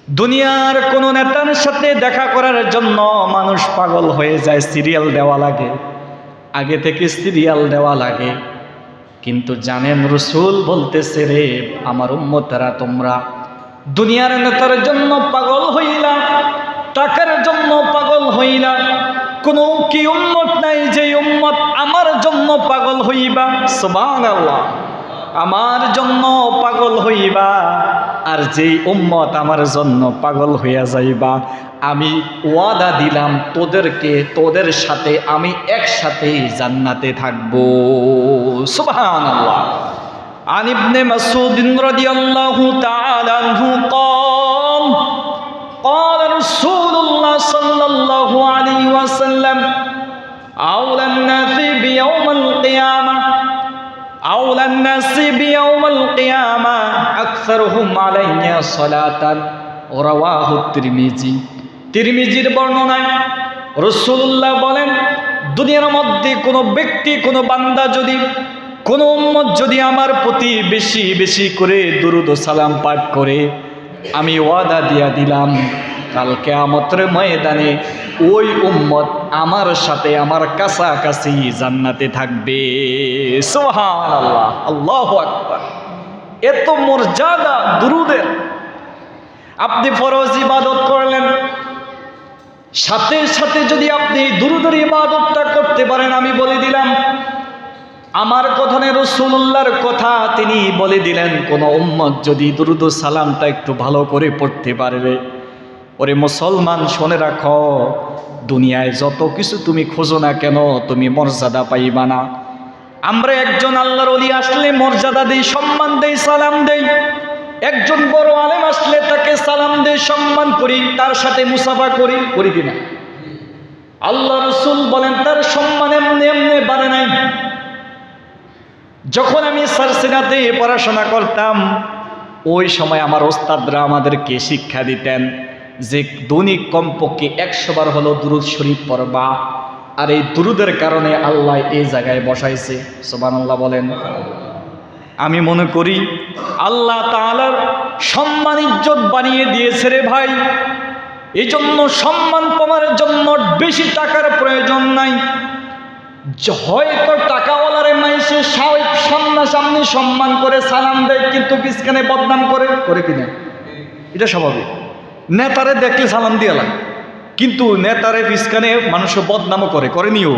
দুনিয়ার কোন নেতার সাথে দেখা করার জন্য মানুষ পাগল হয়ে যায়, সিরিয়াল দেওয়া লাগে, আগে থেকে সিরিয়াল দেওয়া লাগে। কিন্তু জানেন রাসূল বলতেছে, রে আমার উম্মতেরা, তোমরা দুনিয়ার নেতার জন্য পাগল হইলা, টাকার জন্য পাগল হইলা, কোন কি উম্মত নাই যে উম্মত আমার জন্য পাগল হইবা? সুবহানাল্লাহ। আমার জন্য পাগল হইবা, আর যেই উম্মত আমার জন্য পাগল হইয়া যাইবা, আমি ওয়াদা দিলাম তোদেরকে, তোদের সাথে আমি একসাথে জান্নাতে থাকবো। সুবহানাল্লাহ। আন ইবনে মাসউদ রাদিয়াল্লাহু তাআলা আনহু قال قال رسول الله صلى الله عليه وسلم أولى الناس بيوم القيامة أولى الناس بيوم القيامة أكثرهم علي صلاة رواه الترمذي। তিরমিজির বর্ণনায় রাসূলুল্লাহ বলেন, দুনিয়ার মধ্যে কোনো ব্যক্তি, কোনো বান্দা যদি, কোনো উম্মত যদি আমার প্রতি বেশি বেশি করে দুরূদ ও সালাম পাঠ করে, আমি ওয়াদা দিয়া দিলাম কাল কিয়ামতের ময়দানে ওই উম্মত আমার সাথে আমার কাছাকাছি জান্নাতে থাকবে। সুবহানাল্লাহ, আল্লাহু আকবার। এত মর্যাদা দুরূদের। আপনি ফরজ ইবাদত করলেন, সাথে সাথে যদি আপনি দুরূদের ইবাদতটা করতে পারেন, আমি বলে দিলাম, আমার কথা নয়, রাসূলুল্লাহর কথা, তিনি বলে দিলেন, কোন উম্মত যদি দুরূদ ও সালামটা একটু ভালো করে পড়তে পারবে, ওরে মুসলমান শুনে রাখো, দুনিয়ায় যত কিছু তুমি খোঁজো না কেন, তুমি মর্যাদা পাইবা না। আমরা একজন আল্লাহর ওলি আসলে মর্যাদা দেই, সম্মান দেই, সালাম দেই। একজন বড় আলেম আসলে তাকে সালাম দেই, সম্মান করি, তার সাথে মুসাফা করি, করি কিনা? আল্লাহ রাসূল বলেন তার সম্মান এমনি এমনি বাড়ে নাই। যখন আমি সারসিনাতে পড়াশোনা করতাম, ওই সময় আমার ওস্তাদরা আমাদেরকে শিক্ষা দিতেন যে দৈনিক কমপক্ষে 100 বার হলো দুরূদ শরীফ পড়বা, আর এই দুরূদের কারণে আল্লাহ এই জায়গায় বসাইছে। সুবহানাল্লাহ বলেন। আমি মনে করি আল্লাহ তাআলার সম্মান ইজ্জত বানিয়ে দিয়েছে রে ভাই। এই জন্য সম্মান পাওয়ার জন্য বেশি টাকার প্রয়োজন নাই। হয়তো টাকাওয়ালারে মাইসে সামনাসামনি সম্মান করে সালাম দেয়, কিন্তু পিছখানে বদনাম করে, করে কিনা? এটা স্বাভাবিক। নেতারে দেখলে সালাম দিয়ে লাগে, কিন্তু নেতারে পিছখানে মানুষ বদনামও করে, করেনিও,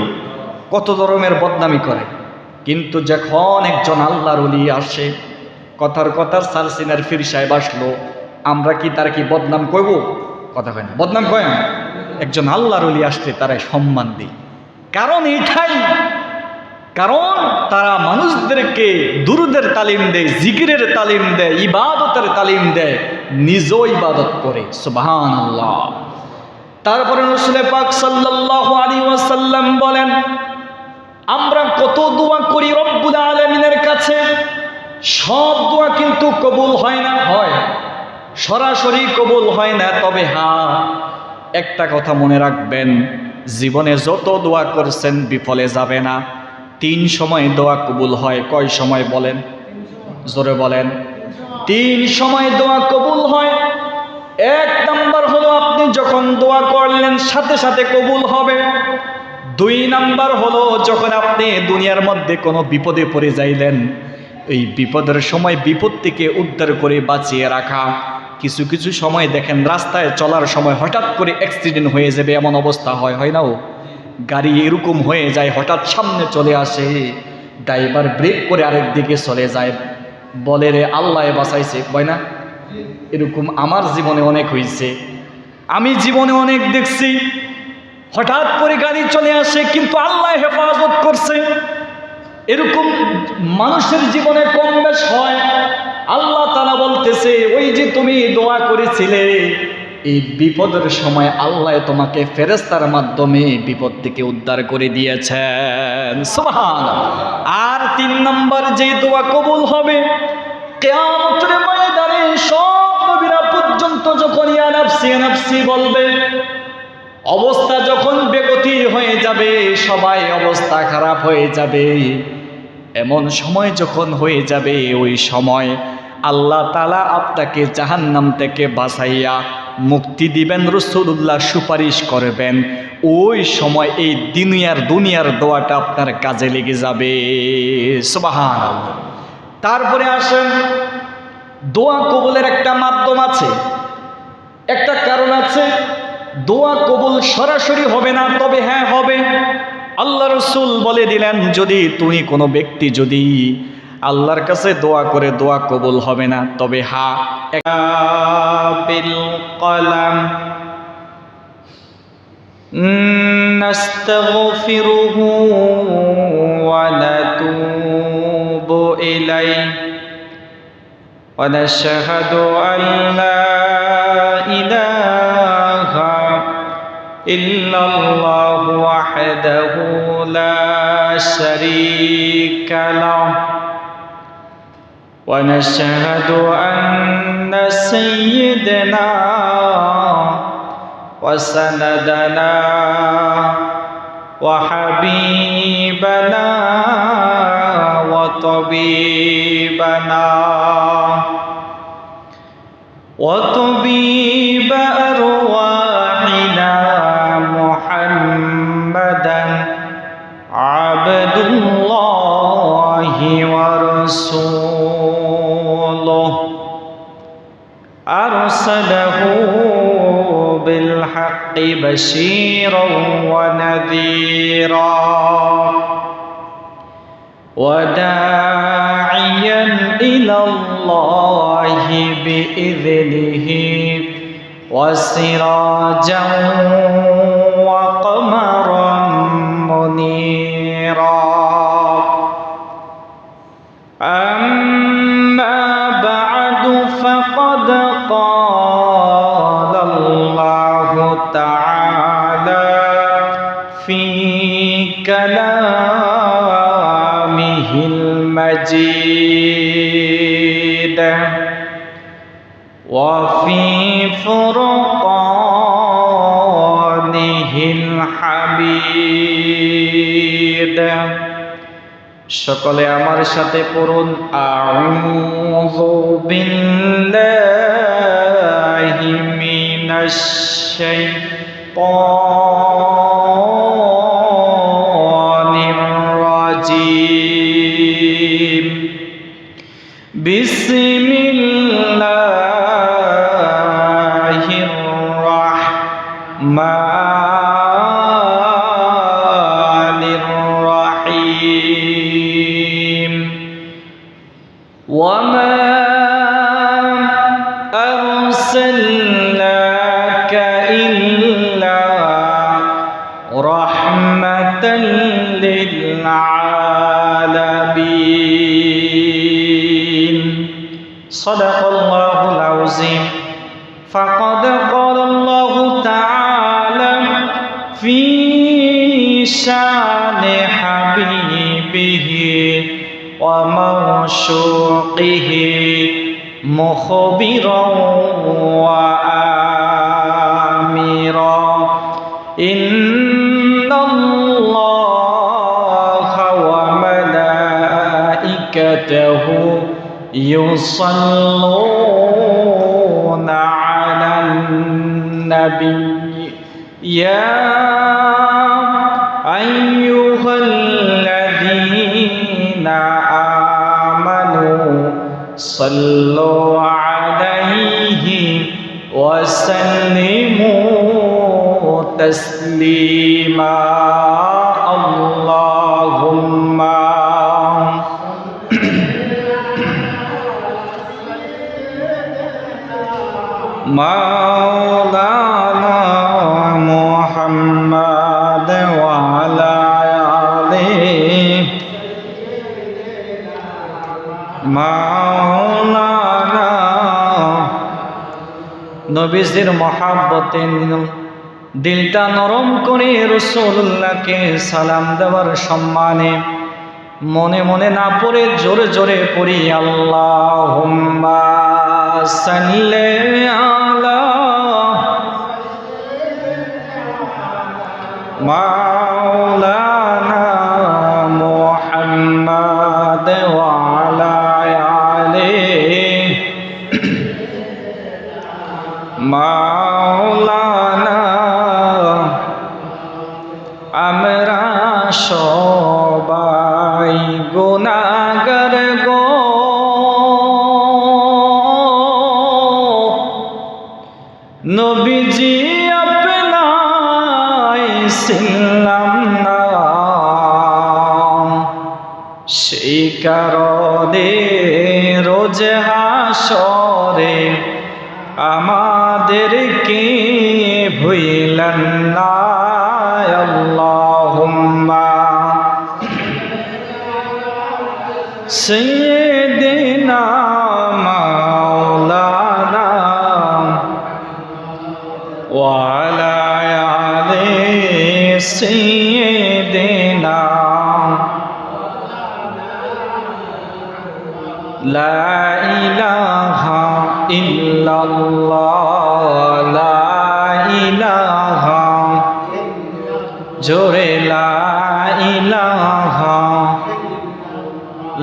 কত ধরনের বদনামি করে। কিন্তু যখন একজন আল্লাহর ওলি আসে, কথার কথা সারসিনার ফির সাহেব আসলো, আমরা কি তার কি বদনাম করবো? কথা কয় না, বদনাম কয় না। একজন আল্লাহর ওলি আসলে তারা সম্মান দিই, কারণ এটাই, কারণ তারা মানুষদেরকে দুরূদের তালিম দেয়, জিকিরের তালিম দেয়, ইবাদতের তালিম দেয়, নিজেও ইবাদত করে। সুবহানাল্লাহ। তারপরে রাসূল পাক সাল্লাল্লাহু আলাইহি ওয়াসাল্লাম বলেন, আমরা কত দোয়া করি রব্বুল আলামিনের কাছে, সব দোয়া কিন্তু কবুল হয় না, হয় সরাসরি কবুল হয় না। তবে হ্যাঁ, একটা কথা মনে রাখবেন, জীবনে যত দোয়া করছেন বিফলে যাবে না। 3 সময় দোয়া কবুল হয়। কয় সময় বলেন? জোরে বলেন। 3 সময় দোয়া কবুল হয়। 1 নাম্বার হলো আপনি যখন দোয়া করলেন সাথে সাথে কবুল হবে। 2 নাম্বার হলো যখন আপনি দুনিয়ার মধ্যে কোনো বিপদে পড়ে যাইলেন, এই বিপদের সময় বিপদ থেকে উদ্ধার করে বাঁচিয়ে রাখা। কিছু কিছু সময় দেখেন রাস্তায় চলার সময় হঠাৎ করে অ্যাক্সিডেন্ট হয়ে যাবে, এমন অবস্থা হয়, হয় না? ও গাড়ি এরকম হয়ে যায়, হঠাৎ সামনে চলে আসে, ড্রাইভার ব্রেক করে আরেক দিকে চলে যায়, বলে রে আল্লাহ বাঁচাইছে, হয় না? এরকম আমার জীবনে অনেক হয়েছে, আমি জীবনে অনেক দেখছি। হঠাৎ করে গাড়ি চলে আসে, কিন্তু আল্লাহ হেফাজত করছে। এরকম মানুষের জীবনে কম বেশ হয়। আল্লাহ তাআলা বলতেছে, ওই যে তুমি দোয়া করেছিলে, এই বিপদের সময় আল্লাহ তোমাকে ফেরেশতার মাধ্যমে বিপদ থেকে উদ্ধার করে দিয়েছেন। সুবহানাল্লাহ। আর 3 নম্বর যে দোয়া কবুল হবে, কিয়ামতের ময়দানে সব নবীরা পর্যন্ত যখন ইয়া নাফসি ইয়া নাফসি বলবে, অবস্থা যখন বেগতি হয়ে যাবে, সবাই অবস্থা খারাপ হয়ে যাবে, এমন সময় যখন হয়ে যাবে, ওই সময় আল্লাহ তাআলা আপনাকে জাহান্নাম থেকে বাঁচাইয়া মুক্তি দিবেন, রাসূলুল্লাহ সুপারিশ করবেন। ওই সময় এই দুনিয়ার দোয়াটা আপনার কাজে লেগে যাবে। সুবহানাল্লাহ। তারপরে আসেন, দোয়া কবুলের একটা মাধ্যম আছে, একটা কারণ আছে। দোয়া কবুল সরাসরি হবে না, তবে হ্যাঁ হবে। আল্লাহ রাসূল বলে দিলেন, যদি তুমি কোনো ব্যক্তি যদি আল্লাহর কাছে দোয়া করে দোয়া কবুল হবে না, তবে হ্যাঁ বিল কলাম নাস্তাগফিরুহু ওয়া নাতুবু ইলাইহি ওয়া নাশহাদু আল্লা ইলাহা ইল্লাল্লাহু ওয়াহদাহু লা শারীকা লাহু ওয়া নাশহাদু আন্না সাইয়্যিদানা ওয়া সানাদানা ওয়া হাবিবানা ওয়া তাবিবানা وطبيب أرواحنا محمدا عبد الله ورسوله أرسله بالحق بشيرا ونذيرا وداعيا إلى الله بإذنه وسراجا وقمرا منيرا أما بعد فقد قال الله تعالى في كلامه المجيد وفي فرقانه الحميد। সকলে আমার সাথে পড়ুন, আউযু বিল্লাহি মিনাশ শাইতানির রাজীম। বিসমিল্লাহির রাহমানির রাহিম। ওয়ামা আরসালনাকা ইল্লা রাহমাতাল লিল আলামিন। সাদাকাল্লাহুল আযীম। فقد قال الله تعالى في شان حبيبه ومعشوقه مخبرا وآمرا إن الله وملائكته يصلون على النبي يا أيها الذين آمنوا صلوا عليه وسلموا تسليما اللهم مولانا محمد وعلى آله مولانا নবীজির মহাব্বতে দিলটা নরম করে রাসূলুল্লাহকে সালাম দেওয়ার সম্মানে মনে মনে না পড়ে জোরে জোরে পড়ি আল্লাহুম্মা সাল্লি আলা মাওলানা মুহাম্মদ ওয়া আলা আলিহি মাওলানা আমরা সবাই গুনাহগার গো, নবীজি আপনায় ছিলাম না, সেই কারণে রোজ হাসরে আমাদেরকে ভুলেন না। আল্লাহুম্মা সাইয়্যিদিনা মাওলানা ওয়া আলা আলি সাইয়্যিদিনা লা ইলাহা ইল্লাল্লাহ, লা ইলাহা জোরে লা ইলাহা,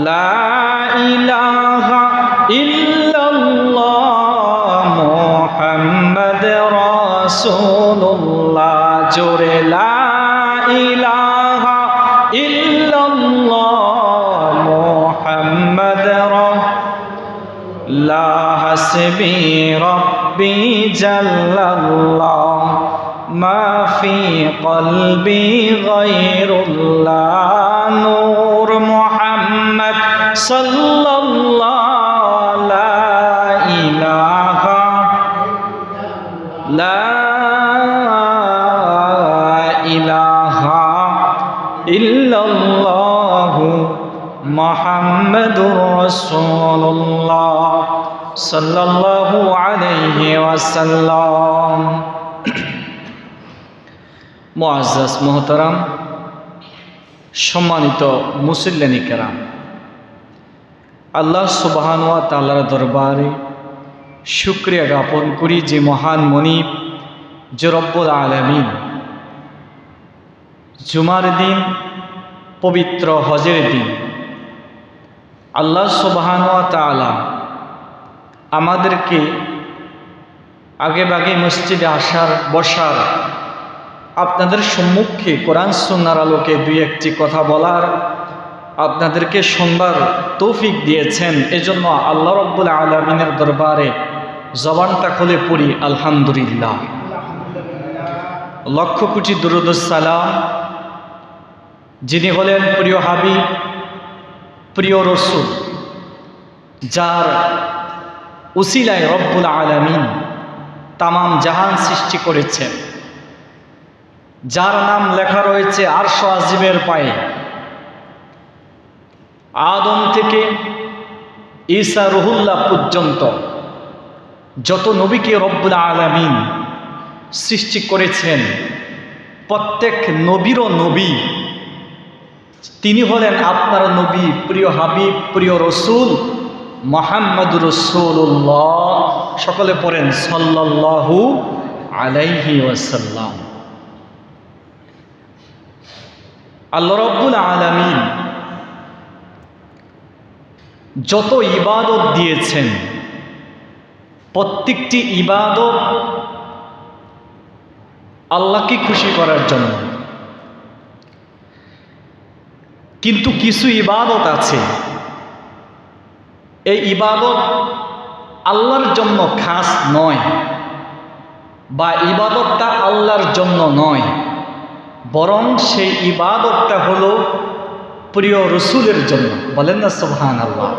লা ইলাহা ইল্লাল্লাহ মুহাম্মদ রাসূলুল্লাহ জোরে লা ইলাহা ইল্লাল্লাহ মুহাম্মদ লা হাসবি রব্বি জাল্লাল্লাহ মা ফি কলবি গায়রুল্লাহ নূর মুহাম্মদ সাল্লাল্লাহু লা ইলাহা লা ইলাহা ইল্লাল্লাহু মুহাম্মাদুর রাসূলুল্লাহ সাল্লাল্লাহু আলাইহি ওয়াসাল্লাম। মুআজ্জাজ মুহতারাম, সম্মানিত মুসল্লিয়ানে কেরাম, আল্লাহ সুবহানাহু ওয়া তাআলার দরবারে শুকরিয়া জ্ঞাপন করি যে মহান মনিব যে রব্বুল আলামিন জুমার দিন, পবিত্র হজের দিন আল্লাহ সুবহানাহু ওয়া তাআলা আমাদেরকে আগে ভাগে মসজিদে আসার বসার, আপনাদের সম্মুখে কোরআন সুন্নাহর আলোকে দুই একটি কথা বলার, আপনাদেরকে শুনবার তৌফিক দিয়েছেন। এজন্য আল্লাহ রব্বুল আলামিনের দরবারে জবানটা খুলে পড়ি আলহামদুলিল্লাহ। লক্ষ কোটি দুরূদ ও সালাম যিনি হলেন প্রিয় হাবিব, প্রিয় রসূল, যার উসিলায় রব্বুল আলামিন তামাম জাহান সৃষ্টি করেছেন, যার নাম লেখা রয়েছে আরশ আজিমের পায়ে। আদম থেকে ঈসা রুহুল্লাহ পর্যন্ত যত নবীকে রব্বুল আলামিন সৃষ্টি করেছেন, প্রত্যেক নবীরও নবী তিনি হলেন আপনার নবী, প্রিয় হাবিব, প্রিয় রসূল মুহাম্মদুর রাসূলুল্লাহ। সকলে পড়েন সাল্লাল্লাহু আলাইহি ওয়াসাল্লাম। আল্লাহ রব্বুল আলামিন যত ইবাদত দিয়েছেন, প্রত্যেকটি ইবাদত আল্লাহকে খুশি করার জন্য। কিন্তু কিছু ইবাদত আছে, এই ইবাদত আল্লাহর জন্য খাস নয়, বা ইবাদতটা আল্লাহর জন্য নয়, বরং সেই ইবাদতটা হলো প্রিয় রসূলের জন্য। বলেন না সুবহানাল্লাহ।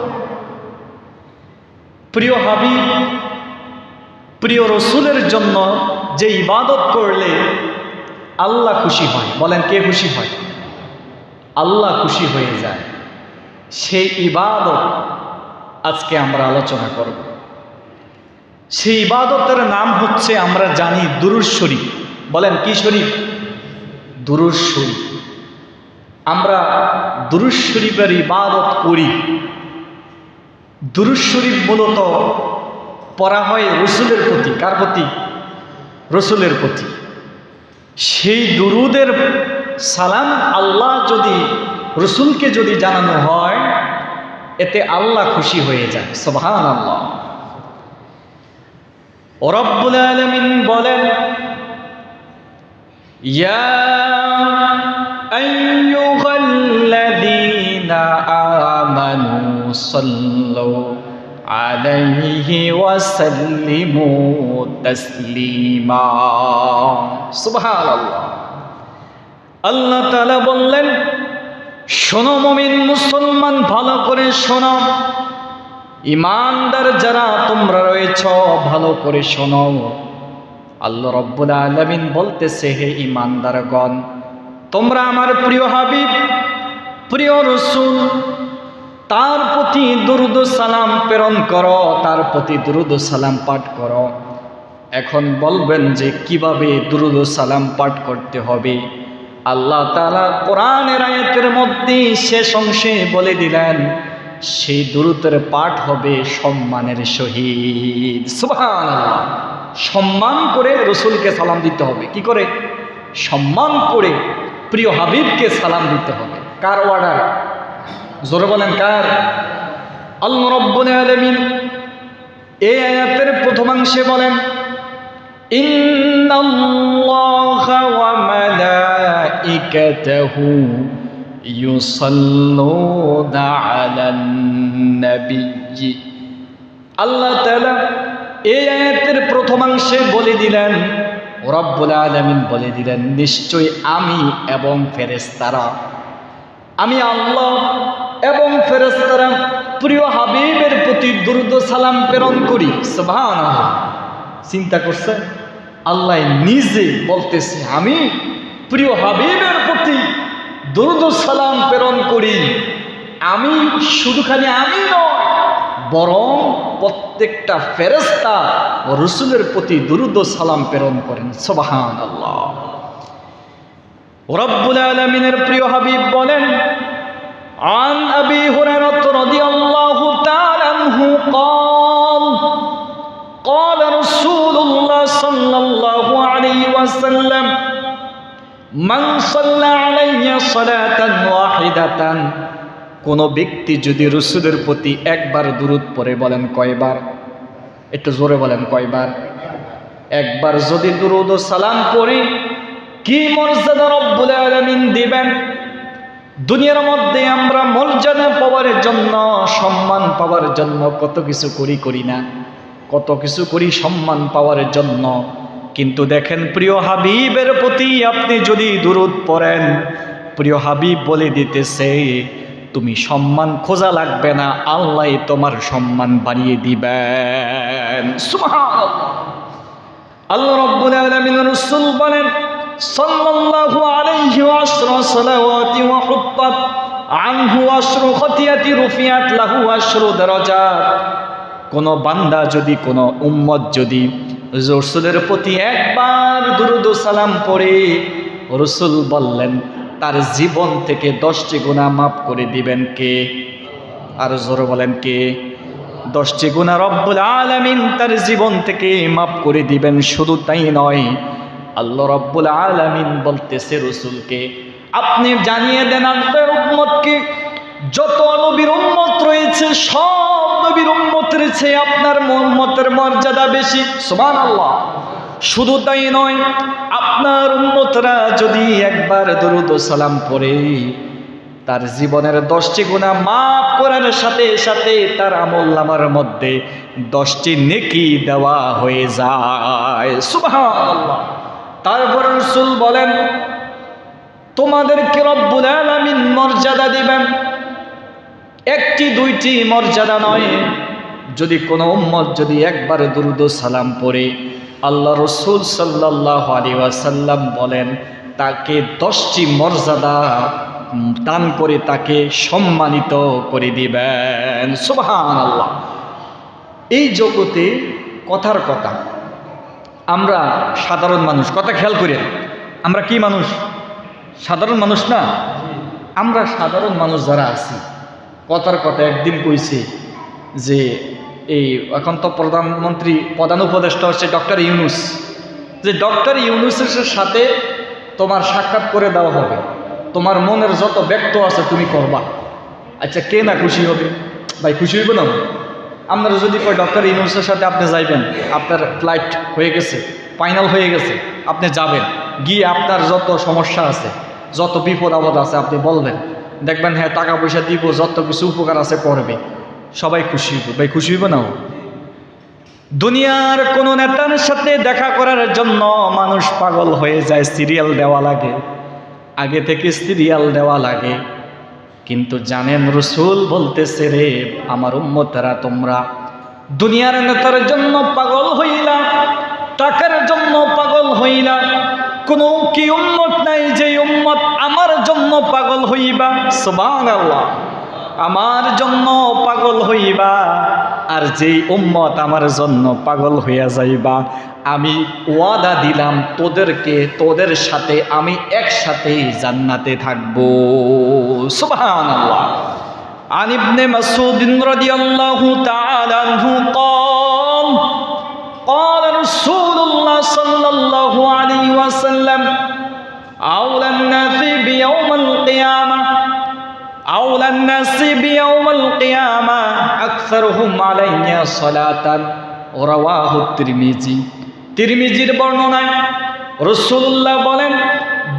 প্রিয় হাবিব, প্রিয় রসূলের জন্য যে ইবাদত করলে আল্লাহ খুশি হয়, বলেন কে খুশি হয়? আল্লাহ খুশি হয়ে যায়, সেই ইবাদত আজকে আমরা আলোচনা করব। সেই ইবাদতের নাম হচ্ছে, আমরা জানি, দুরূদ শরীফ। বলেন কি শরীফ? দুরূদ শরীফ। আমরা দুরূদ শরীফের ইবাদত করি। দুরূদ শরীফ মূলত পড়া হয় রসূলের প্রতি। কার প্রতি? রসূলের প্রতি। সেই দুরূদের সালাম আল্লাহ যদি রসূলকে যদি জানানো হয়, এতে আল্লাহ খুশি হয়ে যায়। সুবহানাল্লাহ। রব্বুল আলামিন বলেন, ইয়া আইয়ুহাল্লাযীনা আমানু সাল্লু আলাইহি ওয়া সাল্লিমু তাসলিমা। সুবহানাল্লাহ। আল্লাহ তাআলা বললেন, শোনো মুমিন মুসলমান, ভালো করে শোনো, ঈমানদার যারা তোমরা রয়েছ ভালো করে শোনো। আল্লাহ রাব্বুল আলামিন বলতেছে, হে ঈমানদারগণ, তোমরা আমার প্রিয় হাবিব, প্রিয় রাসূল, তার প্রতি দুরূদ ও সালাম প্রেরণ করো, তার প্রতি দুরূদ ও সালাম পাঠ করো। এখন বলবেন যে কিভাবে দুরূদ ও সালাম পাঠ করতে হবে? আল্লাহ তাআলা কোরআনের আয়াতের মধ্যে শেষ অংশে বলে দিলেন, সেই দুরূদের পাঠ হবে সম্মানের সহিত। সুবহানাল্লাহ। সম্মান করে রাসূলকে সালাম দিতে হবে। কি করে? সম্মান করে প্রিয় হাবিবকে সালাম দিতে হবে। কার অর্ডার? জোরে বলেন, কার? আল্লাহ রাব্বুল আলামিন এই আয়াতের প্রথমাংশে বলেন, ইন্নাল্লাহা ওয়া মালাইকাতাহু ইউসাল্লুনা আলান নবিয়্যি। আল্লাহ তাআলা এই আয়াতের প্রথমাংশে বলে দিলেন, রব্বুল আলামিন বলে দিলেন, নিশ্চয়ই আমি এবং ফেরেশতারা, আমি আল্লাহ এবং ফেরেশতারা প্রিয় হাবিবের প্রতি দুরূদ ও সালাম প্রেরণ করি। সুবহানাল্লাহ। চিন্তা করছে, আল্লাহ নিজে বলতেছে, আমি প্রিয় হাবিবের প্রতি দুরূদ ও সালাম প্রেরণ করি। আমি শুধু খালি আমি নয়, বরং প্রত্যেকটা ফেরেশতা ও রাসূলের প্রতি দুরূদ ও সালাম প্রেরণ করেন। সুবহানাল্লাহ। রব্বুল আলামিনের প্রিয় হাবিব বলেন, আন আবি হুরায়রা রাদিয়াল্লাহু তাআলা আনহু قال قال رسول الله صلى الله عليه وسلم من صلى علي صلاة واحدة। কোন ব্যক্তি যদি রাসূলের প্রতি একবার দুরূদ পড়ে, বলেন কয়বার? একটু জোরে বলেন, কয়বার? একবার যদি দুরূদ ও সালাম পড়ে, কি মর্যাদা রব্বুল আলামিন দিবেন। দুনিয়ার মধ্যে আমরা মর্যাদা পাওয়ার জন্য, সম্মান পাওয়ার জন্য কত কিছু করি না? কত কিছু করি সম্মান পাওয়ার জন্য। কিন্তু দেখেন, প্রিয় হাবিবের প্রতি আপনি যদি দুরূদ পড়েন, প্রিয় হাবিব বলে দিতেছে, তুমি সম্মান খোঁজা লাগবে না, আল্লাহ তোমার সম্মান বাড়িয়ে দিবেন। সুবহানাল্লাহ। আল্লাহ রাব্বুল আলামিন রাসূল বলেন, সাল্লাল্লাহু আলাইহি ওয়াসাল্লাম ওয়া হুত্তাত আনহু আশরু খতিয়াতি রুফিয়াত লাহু আশরু দারাজাত। কোন বান্দা যদি, কোন উম্মত যদি রাসূলের প্রতি একবার দুরূদ ও সালাম পড়ে, রাসূল বললেন তার জীবন থেকে 10টি গুনাহ মাফ করে দিবেন কে? আর জোরে বলেন, কে? 10টি গুনাহ রব্বুল আলামিন তার জীবন থেকে মাফ করে দিবেন। শুধু তাই নয়, আল্লাহ রব্বুল আলামিন বলতেছে রাসূলকে, আপনি জানিয়ে দেন আপনার উম্মতকে, যত নবীর উম্মত রয়েছে সব নবীর উম্মতের চেয়ে আপনার উম্মতের মর্যাদা বেশি। সুবহানাল্লাহ। শুধু তাই নয়, আপনার উম্মতরা যদি একবার দুরূদ ও সালাম পড়ে, তার জীবনের 10টি গুনাহ মাফ করার সাথে সাথে তার আমলনামার মধ্যে 10টি নেকি দেওয়া হয়ে যায়। সুবহানাল্লাহ। তারপর রাসূল বলেন, তোমাদেরকে রব্বুল আলামিন মর্যাদা দিবেন, একটি দুইটি মর্যাদা নয়। যদি কোনো উম্মত যদি একবার দুরূদ ও সালাম পড়ে, আল্লাহ রাসূল সাল্লাল্লাহু আলাইহি ওয়াসাল্লাম বলেন, তাকে 10টি মর্যাদা দান করে তাকে সম্মানিত করে দিবেন। সুবহানাল্লাহ। এই জগতে কথার কথা, আমরা সাধারণ মানুষ, কথা খেয়াল করেন, আমরা কি মানুষ? সাধারণ মানুষ না? আমরা সাধারণ মানুষ যারা আছি, কথার কথা একদিন কইছে যে এই এখন তো প্রধানমন্ত্রী, প্রধান উপদেষ্টা হচ্ছে ডক্টর ইউনূস, যে ডক্টর ইউনূসের সাথে তোমার সাক্ষাৎ করে দেওয়া হবে, তোমার মনের যত ব্যক্ত আছে তুমি করবা। আচ্ছা, কে না খুশি হবে? ভাই খুশি হইব না? আপনারা যদি কয় ডক্টর ইউনূসের সাথে আপনি যাইবেন, আপনার ফ্লাইট হয়ে গেছে, ফাইনাল হয়ে গেছে, আপনি যাবেন, গিয়ে আপনার যত সমস্যা আছে, যত বিপদ আপদ আছে আপনি বলবেন, দেখবেন হ্যাঁ টাকা পয়সা দিব, যত কিছু উপকার আছে করবে, সবাই খুশি হইব। ভাই খুশি হইব না? দুনিয়ার কোন নেতার সাথে দেখা করার জন্য মানুষ পাগল হয়ে যায়, সিরিয়াল দেওয়া লাগে, আগে থেকে সিরিয়াল দেওয়া লাগে। কিন্তু জানেন রাসূল বলতেছে, রে আমার উম্মতেরা, তোমরা দুনিয়ার নেতার জন্য পাগল হইলা, টাকার জন্য পাগল হইলা, কোন কি উম্মত নাই যে উম্মত আমার জন্য পাগল হইবা? সুবহানাল্লাহ, আমার জন্য পাগল হইবা। আর যেই উম্মত আমার জন্য পাগল হইয়া যাইবা, আমি ওয়াদা দিলাম তোদেরকে, তোদের সাথে আমি একসাথে জান্নাতে থাকবো। সুবহানাল্লাহ। আন ইবনে মাসউদ রাদিয়াল্লাহু তাআলা আনহু قال قال رسول الله صلى الله عليه وسلم أولى الناس بيوم القيامة أولى الناس بيوم القيامة أكثرهم علي صلاة رواه الترمذي। তিরমিজির বর্ণনায় রাসূলুল্লাহ বলেন,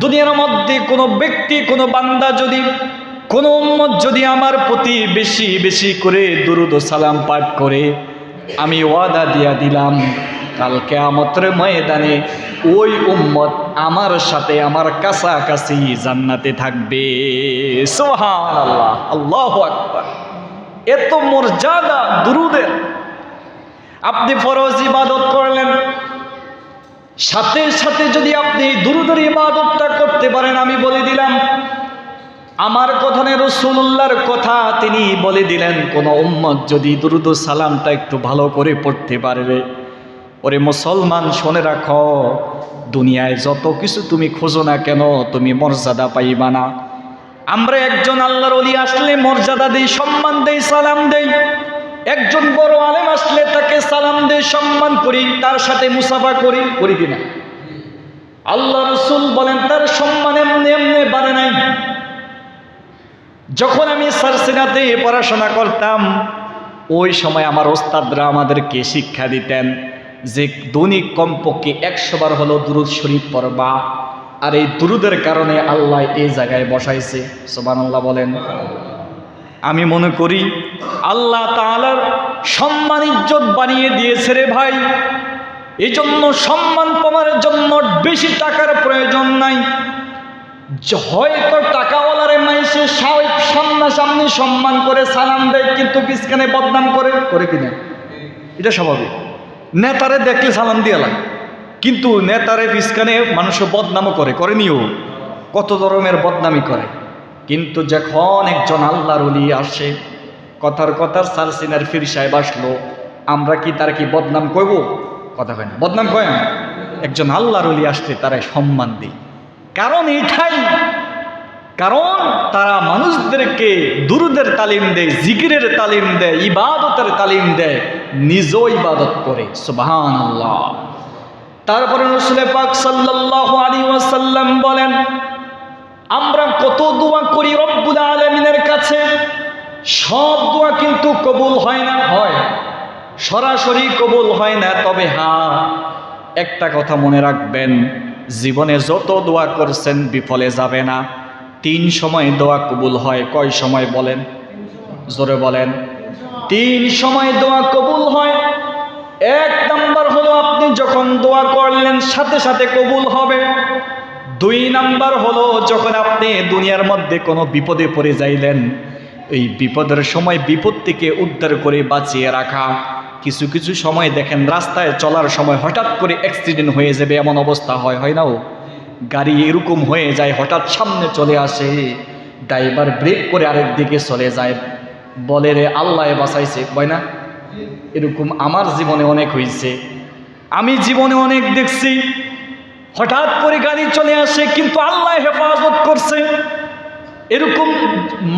দুনিয়ার মধ্যে কোনো ব্যক্তি, কোনো বান্দা যদি, কোনো উম্মত যদি আমার প্রতি বেশি বেশি করে দুরূদ ও সালাম পাঠ করে, আমি ওয়াদা দিয়া দিলাম কাল কিয়ামতের ময়দানে ওই উম্মত আমার সাথে আমার কাছাকাছি জান্নাতে থাকবে। সুবহানাল্লাহ, আল্লাহু আকবার। এত মর্যাদা দুরূদের। আপনি ফরজ ইবাদত করলেন, সাথে সাথে যদি আপনি দুরূদের ইবাদতটা করতে পারেন, আমি বলে দিলাম, আমার কথা নেই, রাসূলুল্লাহর কথা তিনি বলে দিলেন, কোন উম্মত যদি দুরূদ ও সালামটা একটু ভালো করে পড়তে পারবে, ওরে মুসলমান শুনে রাখো, দুনিয়ায় যত কিছু তুমি খোঁজো না কেন, তুমি মর্যাদা পাইবা না। আমরা একজন আল্লাহর ওলি আসলে মর্যাদা দেই, সম্মান দেই, সালাম দেই। একজন বড় আলেম আসলে তাকে সালাম দেই, সম্মান করি, তার সাথে মুসাফা করি, করি কিনা? আল্লাহ রাসূল বলেন তার সম্মান এমনি এমনি বাড়ে নাই। যখন আমি সারসিনাতে পড়াশোনা করতাম, ওই সময় আমার ওস্তাদরা আমাদেরকে শিক্ষা দিতেন যে দৈনিক কমপক্ষে 100 বার হলো দুরূদ শরীফ পড়বা। আর এই দুরূদের কারণে আল্লাহ এই জায়গায় বসাইছে। সুবহানাল্লাহ বলেন। আমি মনে করি আল্লাহ তাআলার সম্মান ইজ্জত বানিয়ে দিয়েছে রে ভাই। এই জন্য সম্মান পাওয়ার জন্য বেশি টাকার প্রয়োজন নাই। হয়তো টাকাওয়ালারে মাইসে সামনাসামনি সম্মান করে সালাম দেয়, কিন্তু পিছখানে বদনাম করে, করে কিনা? এটা স্বাভাবিক। নেতারে দেখলে সালাম দিয়ে লাগে, কিন্তু নেতারে পিছখানে মানুষ বদনামও করে, করেনিও, কত ধরনের বদনামি করে। কিন্তু যখন একজন আল্লাহর ওলি আসে, কথার সারসিনার ফির সাহেব আসলো, আমরা কি তার কি বদনাম করব? কথা কয় না, বদনাম কয় না। একজন আল্লাহর ওলি আসলে তারাই সম্মান দিই। কারণ এটাই, কারণ তারা মানুষদেরকে দুরূদের তালিম দেয়, জিকিরের তালিম দেয়, ইবাদতের তালিম দেয়, নিজেও ইবাদত করে। সুবহানাল্লাহ। তারপরে রাসূল পাক সাল্লাল্লাহু আলাইহি ওয়াসাল্লাম বলেন, আমরা কত দোয়া করি রব্বুল আলামিনের কাছে, সব দোয়া কিন্তু কবুল হয় না। হয়, সরাসরি কবুল হয় না। তবে হ্যাঁ, একটা কথা মনে রাখবেন, জীবনে যত দোয়া করছেন বিফলে যাবে না। 3 সময় দোয়া কবুল হয়। কয় সময় বলেন? জোরে বলেন। 3 সময় দোয়া কবুল হয়। 1 নাম্বার হলো আপনি যখন দোয়া করলেন সাথে সাথে কবুল হবে। 2 নাম্বার হলো যখন আপনি দুনিয়ার মধ্যে কোনো বিপদে পড়ে যাইলেন, এই বিপদের সময় বিপদ থেকে উদ্ধার করে বাঁচিয়ে রাখা। কিছু কিছু সময় দেখেন রাস্তায় চলার সময় হঠাৎ করে অ্যাক্সিডেন্ট হয়ে যাবে, এমন অবস্থা হয় নাও? গাড়ি এরকম হয়ে যায়, হঠাৎ সামনে চলে আসে, ড্রাইভার ব্রেক করে আরেক দিকে চলে যায়, বলে রে আল্লাহ বাঁচাইছে, কয় না? এরকম আমার জীবনে অনেক হয়েছে, আমি জীবনে অনেক দেখছি। হঠাৎ করে গাড়ি চলে আসে, কিন্তু আল্লাহ হেফাজত করছে। এরকম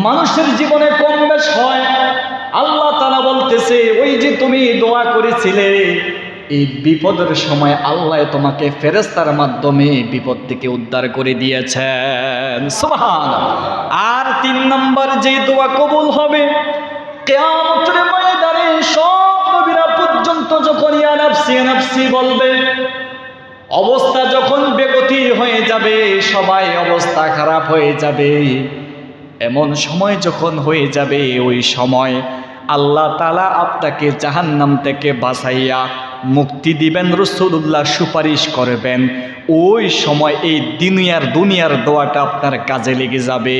মানুষের জীবনে কম বেশ হয়। আল্লাহ তাআলা বলতেছে, ওই যে তুমি দোয়া করেছিলে, এই বিপদের সময় আল্লাহ তোমাকে ফেরেশতার মাধ্যমে বিপদ থেকে উদ্ধার করে দিয়েছেন। সুবহানাল্লাহ। আর 3 নম্বর যে দোয়া কবুল হবে, কিয়ামতের ময়দানে সব যখন ইয়া নাফসি ইয়া নাফসি বলবে, অবস্থা যখন বেগতি হয়ে যাবে, সবাই অবস্থা খারাপ হয়ে যাবে, এমন সময় যখন হয়ে যাবে, ওই সময় আল্লাহ তাআলা আপনাকে জাহান্নাম থেকে বাঁচাইয়া মুক্তি দিবেন, রাসূলুল্লাহ সুপারিশ করবেন। ওই সময় এই দুনিয়ার দোয়াটা আপনার কাজে লেগে যাবে।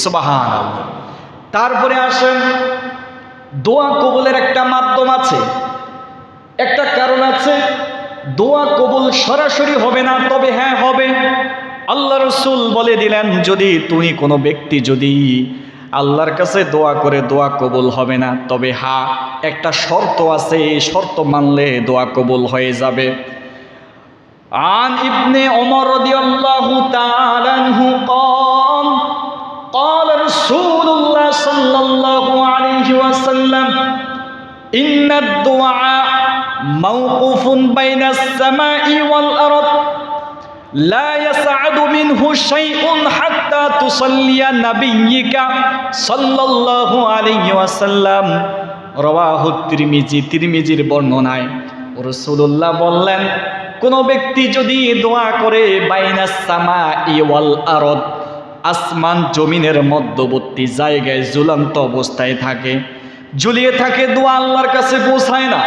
সুবহানাল্লাহ। তারপরে আসেন, দোয়া কবুলের একটা মাধ্যম আছে, একটা কারণ আছে। দোয়া কবুল সরাসরি হবে না, তবে হ্যাঁ হবে। আল্লাহ রসুল বলে দিলেন, যদি তুমি কোনো ব্যক্তি যদি আল্লাহর কাছে দোয়া করে দোয়া কবুল হবে না, তবে হ্যাঁ একটা শর্ত আছে, এই শর্ত মানলে দোয়া কবুল হয়ে যাবে। আন ইবনে ওমর রাদিয়াল্লাহু তাআলা আনহু قال قال رسول الله صلى الله عليه وسلم إن الدعاء موقوف بين السماء والأرض لا يسعد منه شيء حتى تصلي نبيك صلى الله عليه وسلم رواه الترمذي। তিরমিজির বর্ণনায় রাসূলুল্লাহ বললেন, কোন ব্যক্তি যদি দোয়া করে বাইনাস সামাই ওয়াল আরদ, আসমান জমিনের মধ্যবর্তী জায়গায় ঝুলন্ত অবস্থায় থাকে, ঝুলিয়ে থাকে, দোয়া আল্লাহর কাছে পৌঁছায় না।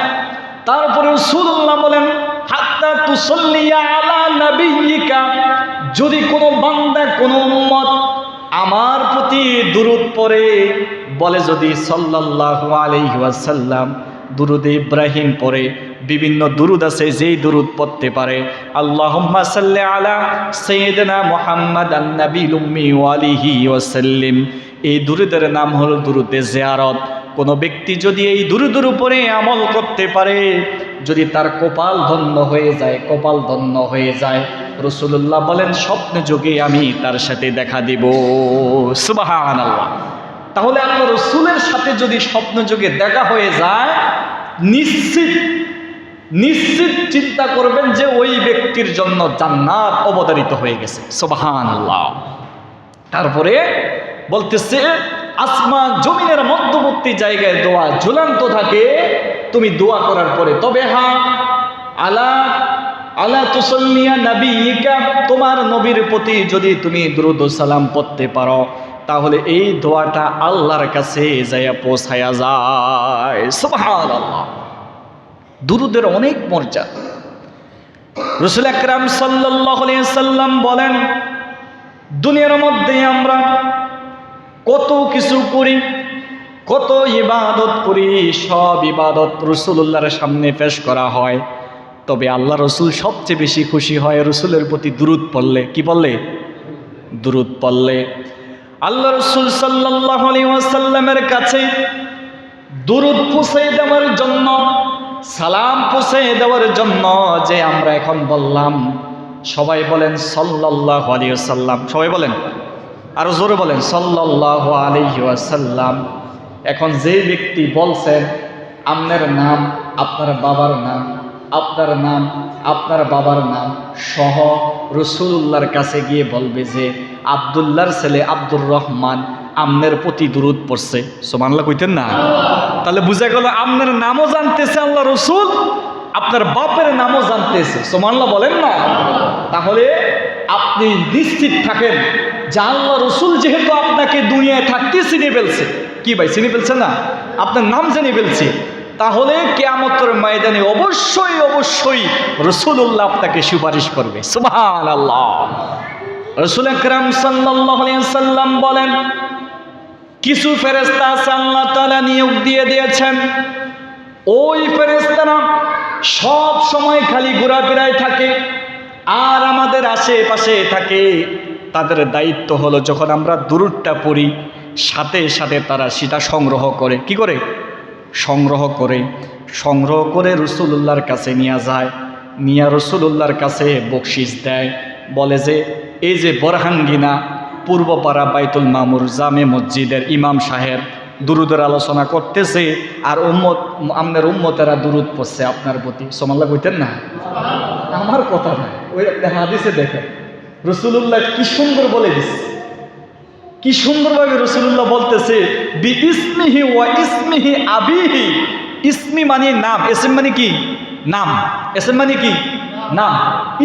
তারপরে রাসূলুল্লাহ বলেন, হাত্তা তুসাল্লিয়া আলা নাবিয়িকা, যদি কোনো বান্দা কোনো উম্মত আমার প্রতি দুরূদ পড়ে, বলে যদি সাল্লাল্লাহু আলাইহি ওয়াসাল্লাম, দুরুদে ইব্রাহিম পড়ে, বিভিন্ন দুরুদ আছে, যেই দুরুদ পড়তে পারে, আল্লাহুম্মা সাল্লি আলা সাইয়্যিদিনা মুহাম্মাদান নাবিয়্যিল উম্মি ওয়া আলিহি ওয়াসাল্লিম, এই দুরুদের নাম হলো দুরুদে জিয়ারত। কোনো ব্যক্তি যদি এই দুরুদের উপরে আমল করতে পারে, যদি তার কপাল ধন্য হয়ে যায়, কপাল ধন্য হয়ে যায়, রাসূলুল্লাহ বলেন স্বপ্নে যোগে আমি তার সাথে দেখা দিব। সুবহানাল্লাহ। তাহলে আল্লাহ রাসূলের সাথে যদি স্বপ্ন যোগে দেখা হয়ে যায়, নিশ্চিত চিন্তা করবেন যে ওই ব্যক্তির জন্য জান্নাত অবধারিত হয়ে গেছে। সুবহানাল্লাহ। তারপরে বলতেছে, আসমান জমিনের মধ্যবর্তী জায়গায় দোয়া ঝুলন্ত থাকে তুমি দোয়া করার পরে, তবে হ্যাঁ আলা তুসাল্লিয়া নাবিয়িকা, তোমার নবীর প্রতি যদি তুমি দুরূদ ও সালাম পড়তে পারো, তাহলে এই দোয়াটা আল্লাহর কাছে যাইয়া পৌঁছায়া যায়। সুবহানাল্লাহ। দুরূদের অনেক মর্যাদা। রাসূল আকরাম সাল্লাল্লাহু আলাইহি সাল্লাম বলেন, দুনিয়ার মধ্যে আমরা কত কিছু করি, কত ইবাদত করি, সব ইবাদত রাসূলুল্লাহর সামনে পেশ করা হয়, তবে আল্লাহ রসুল সবচেয়ে বেশি খুশি হয় রসুলের প্রতি দুরূদ পড়লে। কি বললে? দুরূদ পড়লে। আল্লাহ রসুল সাল্লাল্লাহু আলাইহি ওয়াসাল্লামের কাছে দুরূদ পৌঁছে দেওয়ার জন্য, সালাম পৌঁছে দেওয়ার জন্য যে আমরা এখন বললাম, সবাই বলেন সাল্লাল্লাহু আলাইহি ওয়াসাল্লাম, সবাই বলেন, আরো জোরে বলেন সাল্লাল্লাহু আলাইহি ওয়াসাল্লাম। এখন যে ব্যক্তি বলছেন, আপনার নাম, আপনার বাবার নাম, আপনার নাম, আপনার বাবার নাম সহ রাসূলুল্লাহর কাছে গিয়ে বলবে যে আব্দুল্লাহর ছেলে আব্দুর রহমান আমনের প্রতি দুরূদ পড়ছে। সুবহানাল্লাহ কইতেন না? তাহলে বুঝা গেল আপনার নামও জানতেছে আল্লাহ রসুল, আপনার বাপের নামও জানতেছে। সুবহানাল্লাহ বলেন না? তাহলে আপনি নিশ্চিত থাকেন যে আল্লাহ রসুল যেহেতু আপনাকে দুনিয়ায় থাকতে চিনে ফেলছে, কি ভাই চিনে ফেলছে না? আপনার নাম জেনে ফেলছে, তাহলে কিয়ামতের ময়দানে অবশ্যই অবশ্যই রাসূলুল্লাহ আপনাকে সুপারিশ করবে। সুবহানাল্লাহ। রাসূল আকরাম সাল্লাল্লাহু আলাইহি ওয়াসাল্লাম বলেন, কিছু ফেরেশতা আছে আল্লাহ তাআলা নিয়োগ দিয়ে দিয়েছেন, ওই ফেরেশতারা সব সময় খালি ঘোরাফেরায় থাকে আর আমাদের আশেপাশে থাকে। তাদের দায়িত্ব হলো যখন আমরা দুরূদটা পড়ি, সাথে সাথে তারা সেটা সংগ্রহ করে। কি করে? সংগ্রহ করে রাসূলুল্লাহর কাছে নিয়ে যায়, নিয়ে রাসূলুল্লাহর কাছে বকশিশ দেয়, বলে যে এই যে বরহাঙ্গিনা পূর্বপাড়া বাইতুল মামুর জামে মসজিদের ইমাম সাহেব দুরূদের আলোচনা করতেছে, আর আপনার উম্মতেরা দুরূদ পড়ছে আপনার প্রতি। সুবহানাল্লাহ কইতেন না? আমার কথা না, ওই হাদিসে দেখেন রাসূলুল্লাহ কি সুন্দর বলে দিচ্ছে, কি সুন্দরভাবে রাসূলুল্লাহ বলতেছে, বি ইসমিহি ওয়া ইসমিহি আবিহি ইসমি মানে নাম, ইসম মানে কি নাম, ইসম মানে কি নাম,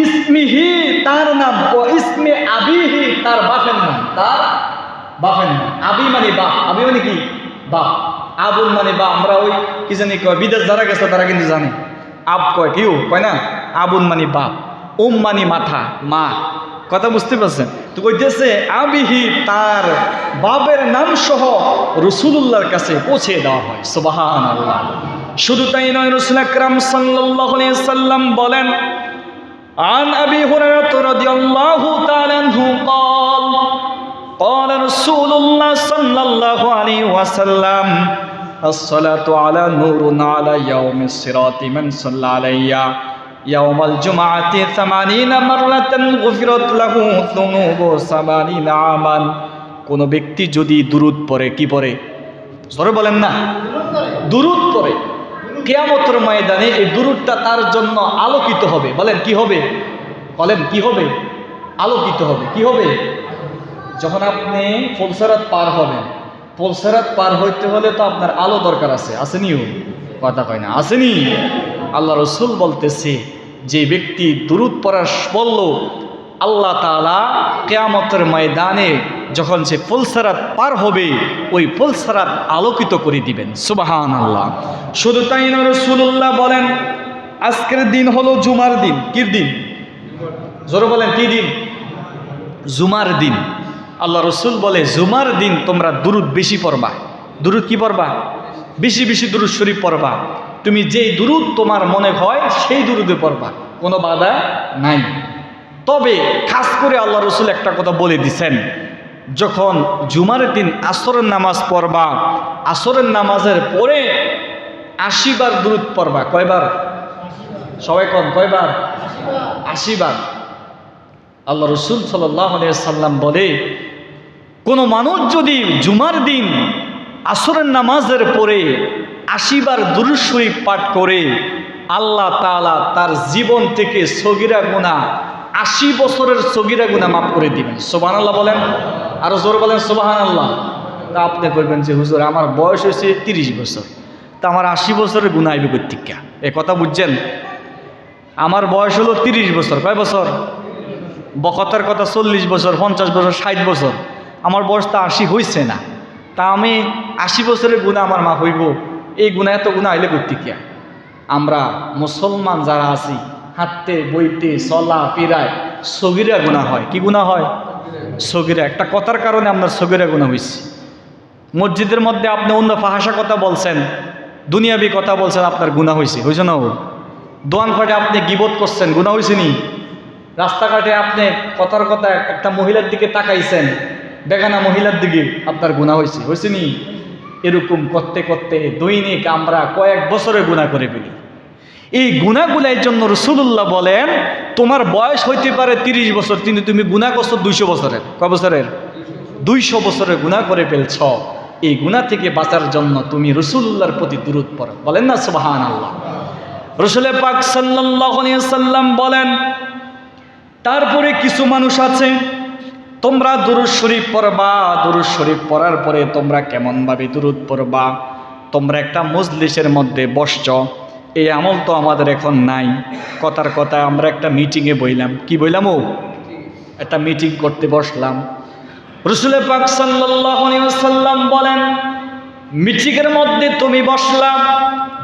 ইসমিহি তার নাম, ও ইসমে আবিহি তার বাপের নাম, তার বাপের নাম। আবি মানে বাপ, আবি মানে কি বাপ, আবুল মানে বা, আমরা ওই কি জানি কয় বিদেশ যারা গেছে তারা কিন্তু জানে আব কয়, কেউ কয় না, আবুল মানে বাপ, মানে মাথা মা, কথা বুঝতে পারছেন? তো কইতেছে আবিহি তার বাপের নাম সহ রাসূলুল্লাহর কাছে পৌঁছে দেওয়া হয়। সুবহানাল্লাহ। শুধু তাই নয়, রাসূল আকরাম সাল্লাল্লাহু আলাইহি সাল্লাম বলেন, আন আবি হুরায়রা রাদিয়াল্লাহু তাআলা আনহু قال قال رسول الله صلى الله عليه وسلم الصلاة على نور على يوم الصراط من صلى علي يوم الجمعة 80 مرة غفرت له ذنوب 70 عاما। কোন ব্যক্তি যদি দুরূদ পড়ে, কি পড়ে জোরে বলেন না, দুরূদ পড়ে, কিয়ামতের ময়দানে এই দুরূদটা তার জন্য আলোকিত হবে। বলেন কি হবে, বলেন কি হবে, আলোকিত হবে। কি হবে? যখন আপনি ফুলসরাত পার হবেন, ফুলসরাত পার হইতে হলে তো আপনার আলো দরকার আছে, আসেনিও, কথা কয় না, আসেনি? আল্লাহ রসুল বলতেছে যে ব্যক্তি দুরূদ পড়া বলল, আল্লাহ তাআলা কিয়ামতের ময়দানে যখন সে ফুলসরাত পার হবে, ওই ফুলসরাত আলোকিত করে দিবেন। সুবহানাল্লাহ। শুধু তাই না, রাসূলুল্লাহ বলেন আজকের দিন হলো জুমার দিন। কি দিন? জোরে বলেন কি দিন? জুমার দিন। আল্লাহ রসুল বলে জুমার দিন তোমরা দুরূদ বেশি পড়বা। দুরূদ কি পড়বা? বেশি বেশি দুরূদ শরীফ পড়বা। তুমি যেই দুরূদ তোমার মনে হয় সেই দুরূদে পড়বা, কোনো বাধা নাই। তবে খাস করে আল্লাহ রসুল একটা কথা বলে দিছেন, যখন জুমার দিন আসরের নামাজ পড়বা, আসরের নামাজের পরে 80 বার দুরূদ পড়বা। কয়বার? সবাই কোন কয়বার? 80 বার। আল্লাহ রসুল সাল্লাল্লাহু আলাইহি সাল্লাম বলে, কোনো মানুষ যদি জুমার দিন আসরের নামাজের পরে 80 বার দুরূদ শরীফ পাঠ করে, আল্লাহ তাআলা তার জীবন থেকে সগীরা গুনাহ 80 বছরের সগীরা গুনাহ মাফ করে দিবেন। সুবহানাল্লাহ বলেন, আরো জোর বলেন সুবহানাল্লাহ। তা আপনি বলবেন যে হুজুর আমার বয়স হয়েছে 30 বছর, তা আমার 80 বছরের গুনাহ আইবে কই থেকে? এ কথা বুঝছেন? আমার বয়স হলো 30 বছর। কয় বছর? বকতার কথা 40 বছর, 50 বছর, 60 বছর। আমার বয়স তো 80 হয়েছে না, তা আমি 80 বছরের গুনাহ আমার মাফ হইব? এই গুনাহ এত গুনাহ আইলে কই থেকে? আমরা মুসলমান যারা আছি, হাঁটতে বইতে চলা ফিরায় সগীরা গুনাহ হয়। কি গুনাহ হয়? সগীরা। একটা কথার কারণে আপনার সগীরা গুনাহ হয়েছে। মসজিদের মধ্যে আপনি অন্য ফাহাসা কথা বলছেন, দুনিয়াবি কথা বলছেন, আপনার গুনাহ হয়েছে। হয়েছে না? দোকানঘাটে আপনি গীবত করছেন, গুনাহ হয়েছে নি? রাস্তাঘাটে আপনি কথার কথা একটা মহিলার দিকে তাকাইছেন, বেগানা মহিলার দিকে, আপনার গুনাহ হয়েছে। হয়েছে নি? এরকম করতে করতে দৈনিক আমরা কয়েক বছরে গুনাহ করে ফেলি। এই গুনাহগুলোর জন্য রাসূলুল্লাহ বলেন, তোমার বয়স হইতে পারে 30 বছর, কিন্তু তুমি গুনাহ করছো 200 বছরের। কয় বছরের? 200 বছরের গুনাহ করে ফেলছ। এই গুনাহ থেকে বাঁচার জন্য তুমি রাসূলুল্লাহর প্রতি দুরূদ পড়ো। বলেন না সুবহানাল্লাহ। রাসূল পাক সাল্লাল্লাহু আলাইহি সাল্লাম বলেন, তারপরে কিছু মানুষ আছে, তোমরা দুরূদ শরীফ পড়বা, দুরূদ শরীফ পড়ার পরে তোমরা কেমনভাবে দুরূদ পড়বা? তোমরা একটা মজলিসের মধ্যে বসছ, এই আমল তো আমাদের এখন নাই। কথার কথা আমরা একটা মিটিংয়ে বইলাম। কি বইলাম? একটা মিটিং করতে বসলাম। রাসূল পাক সাল্লাল্লাহু আলাইহি ওয়াসাল্লাম বলেন, মিটিংয়ের মধ্যে তুমি বসলা,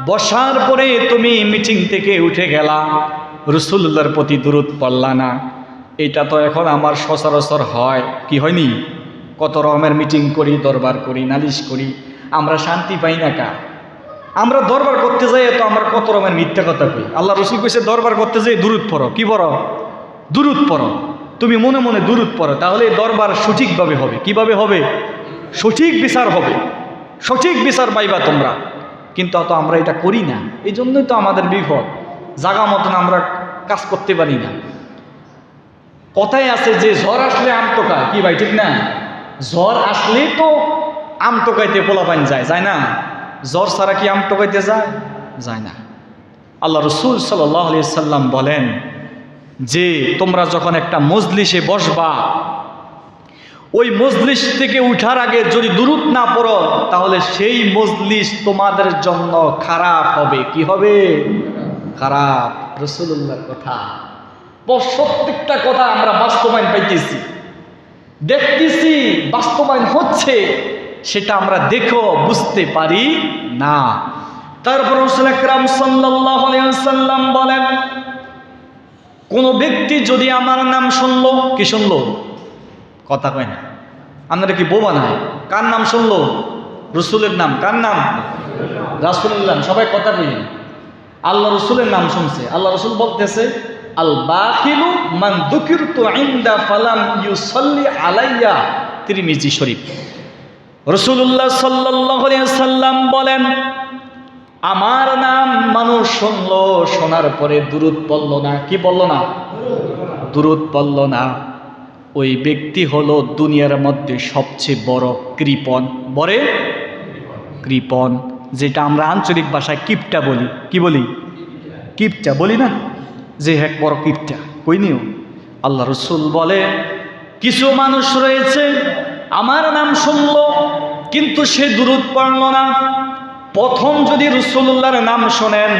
বসার পরে তুমি মিটিং থেকে উঠে গেলা, রাসূলুল্লাহর প্রতি দুরূদ পড়লা না। এটা তো এখন আমার সচরাচর হয়। কি হয়নি? কত রকমের মিটিং করি, দরবার করি, নালিশ করি, আমরা শান্তি পাই না। কা আমরা দরবার করতে যাই তো আমরা কত রকমের মিথ্যা কথা কই। আল্লাহ রসুল কইছে দরবার করতে যাই দুরূদ পড়ো। কি পড়ো? দুরূদ পড়ো। তুমি মনে মনে দুরূদ পড়ো, তাহলে দরবার সঠিকভাবে হবে। কিভাবে হবে? সঠিক বিচার হবে, সঠিক বিচার পাইবা তোমরা। কিন্তু অত আমরা এটা করি না, এই জন্যই তো আমাদের বিপদ। জাগা মতন আমরা কাজ করতে পারি না। কথায় আছে যে ঝড় আসলে আম টোকায়। কি ভাই, ঠিক না? ঝড় আসলেই তো আম টোকাইতে পোলাপাইন যায়, যায় না? জ্বর ছাড়া কি আম টোকাইতে যায়? যায় না। আল্লাহ রসুল সাল্লাল্লাহু আলাইহি সাল্লাম বলেন যে তোমরা যখন একটা মজলিসে বসবা, ওই মজলিস থেকে উঠার আগে যদি দুরূদ না পড়ো তাহলে সেই মজলিস তোমাদের জন্য খারাপ হবে। কি হবে? খারাপ। রাসূলুল্লাহর কথা, প্রত্যেকটা কথা আমরা বাস্তবায়ন পাইতেছি, দেখতেছি, বাস্তবায়ন হচ্ছে, সেটা আমরা দেখো বুঝতে পারি না। তারপর রাসূল আকরাম সাল্লাল্লাহু আলাইহি ওয়াসাল্লাম বলেন, কোন ব্যক্তি যদি আমার নাম শুনলো, কি শুনলো? কথা কয় না, আপনারা কি বোবা না? কার নাম শুনলো? রসুলের নাম। কার নাম? রাসূলুল্লাহ। সবাই কথা বলি, আল্লাহ রসুলের নাম শুনছে। আল্লাহ রসুল বলতেছে, আল বাখিলু মান যুকিরতু ইনদা ফালাম ইউসাল্লি আলাইয়া, তিরমিজি শরীফ। রাসূলুল্লাহ সাল্লাল্লাহু আলাইহি ওয়াসাল্লাম বলেন, আমার নাম মানুষ শুনলো, শোনার পরে দুরূদ পড়ল না। কি বলল না? দুরূদ পড়ল না। ওই ব্যক্তি হলো দুনিয়ার মধ্যে সবচেয়ে বড় কৃপণ। বড় কৃপণ, যেটা আমরা আঞ্চলিক ভাষায় কিপটা বলি। কি বলি? কিপটা বলি না, যে এক বড় কিপটা। কই নিও? আল্লাহ রসুল বলে, কিছু মানুষ রয়েছে আমার নাম শুনলো কিন্তু সে দুরূদ পড়ল না। প্রথম যদি রাসূলুল্লাহর নাম শোনেন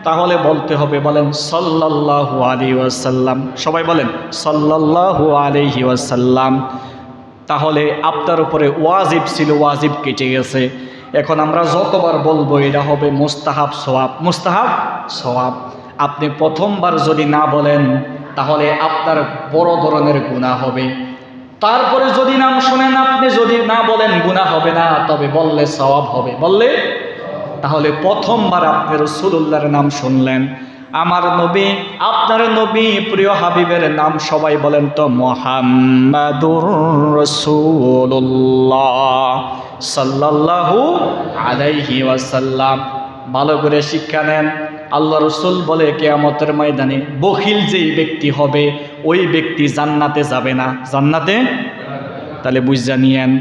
তাহলে বলতে হবে, বলেন সাল্লাল্লাহু আলাইহি ওয়াসাল্লাম। সবাই বলেন সাল্লাল্লাহু আলাইহি ওয়াসাল্লাম। তাহলে আপনার উপরে ওয়াজিব ছিল, ওয়াজিব কেটে গেছে। এখন আমরা যতবার বলবো এটা হবে মুস্তাহাব সওয়াব। মুস্তাহাব সওয়াব। আপনি প্রথমবার যদি না বলেন তাহলে আপনার বড় ধরনের গুনাহ হবে। তারপরে যদি নাম শোনেন, আপনি যদি না বলেন গুনাহ হবে না, তবে বললে সওয়াব হবে। বললে, তাহলে প্রথমবার আপনি রাসূলুল্লাহর নাম শুনলেন, আমার নবী, আপনার নবী, প্রিয় হাবিবের নাম সবাই বলেন তো, মুহাম্মাদুর রাসূলুল্লাহ সাল্লাল্লাহু আলাইহি ওয়াসাল্লাম। ভালো করে শিক্ষা নেন। আল্লাহ রসুল বলে, কিয়ামতের ময়দানে বখিল যেই ব্যক্তি হবে ওই ব্যক্তি জান্নাতে যাবে না। জান্নাতে? তাহলে বুঝা নিয়েন।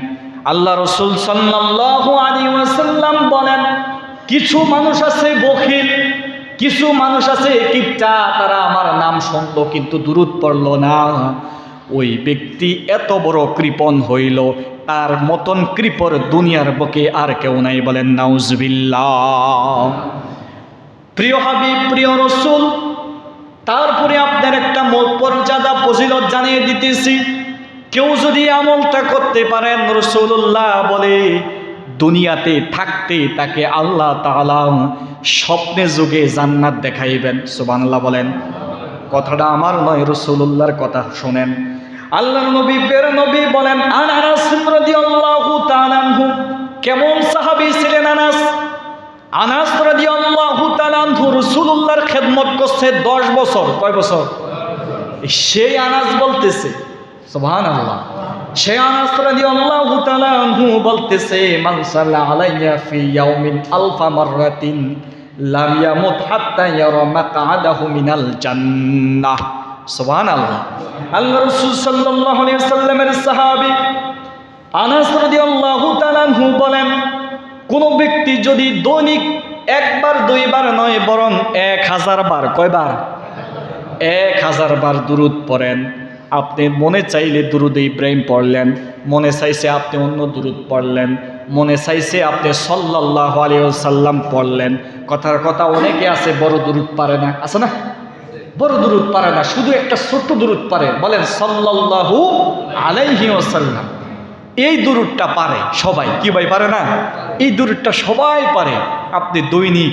আল্লাহ রসুল সাল্লাল্লাহু আলাইহি ওয়াসাল্লাম বলেন, কিছু মানুষ আছে বখিল, কিছু মানুষ আছে কিপটা, তারা আমার নাম শুনলো কিন্তু দুরূদ পড়ল না। ওই ব্যক্তি এত বড় কৃপণ হইল, তার মতন কৃপর দুনিয়ার বুকে আর কেউ নাই। বলেন নাউজুবিল্লাহ। প্রিয় হাবিব, প্রিয় রসুল, তারপরে আপনার একটা মর্যাদা ফজিলত জানিয়ে দিতেছি। কেউ যদি আমলটা করতে পারেন, রাসূলুল্লাহ বলে দুনিয়াতে থাকতে তাকে আল্লাহ তাআলা স্বপ্নে যুগে জান্নাত দেখাইবেন। সুবহানাল্লাহ বলেন। কথাটা আমার নয়, রাসূলুল্লাহর কথা শুনেন। আল্লাহর নবী, প্রিয় নবী বলেন, আনাস রাদিয়াল্লাহু তাআলা আনহু। কেমন সাহাবী ছিলেন আনাস? আনাস রাদিয়াল্লাহু তাআলা আনহু রাসূলুল্লাহর খেদমত করছে 10 বছর। কয় বছর? সেই আনাস বলতেছে, সুবহানাল্লাহ, সেই আনাস রাদিয়াল্লাহু তাআলা আনহু বলতেছে, মান সাল্লা আলাইয়া ফি ইয়াউমিন আলফা মাররাতিন লাম ইয়ামুত হাত্তা ইয়ারা মাকআদাহু মিনাল জান্নাহ। সুবহানাল্লাহ। আল্লাহ রাসূল সাল্লাল্লাহু আলাইহি ওয়াসাল্লামের সাহাবী আনাস রাদিয়াল্লাহু তাআলা আনহু বলেন, কোন ব্যক্তি যদি দৈনিক একবার দুইবার নয় বরং 1000 বার, কয়বার? 1000 বার দুরূদ পড়েন। আপনি মনে চাইলে দুরূদে ইব্রাহিম পড়লেন, মনে চাইছে আপনি অন্য দুরূদ পড়লেন, মনে চাইছে আপনি সাল্লাল্লাহু আলাইহি ওয়াসাল্লাম পড়লেন। কথার কথা, অনেকে আছে বড় দুরূদ পারে না, আছে না? বড় দুরূদ পারে না, শুধু একটা ছোট্ট দুরূদ পারে, বলেন সাল্লাল্লাহু আলাইহি ওয়াসাল্লাম। এই দুরূদটা পারে সবাই। কি ভাই পারে না? এই দুরূদটা সবাই পারে। আপনি দৈনিক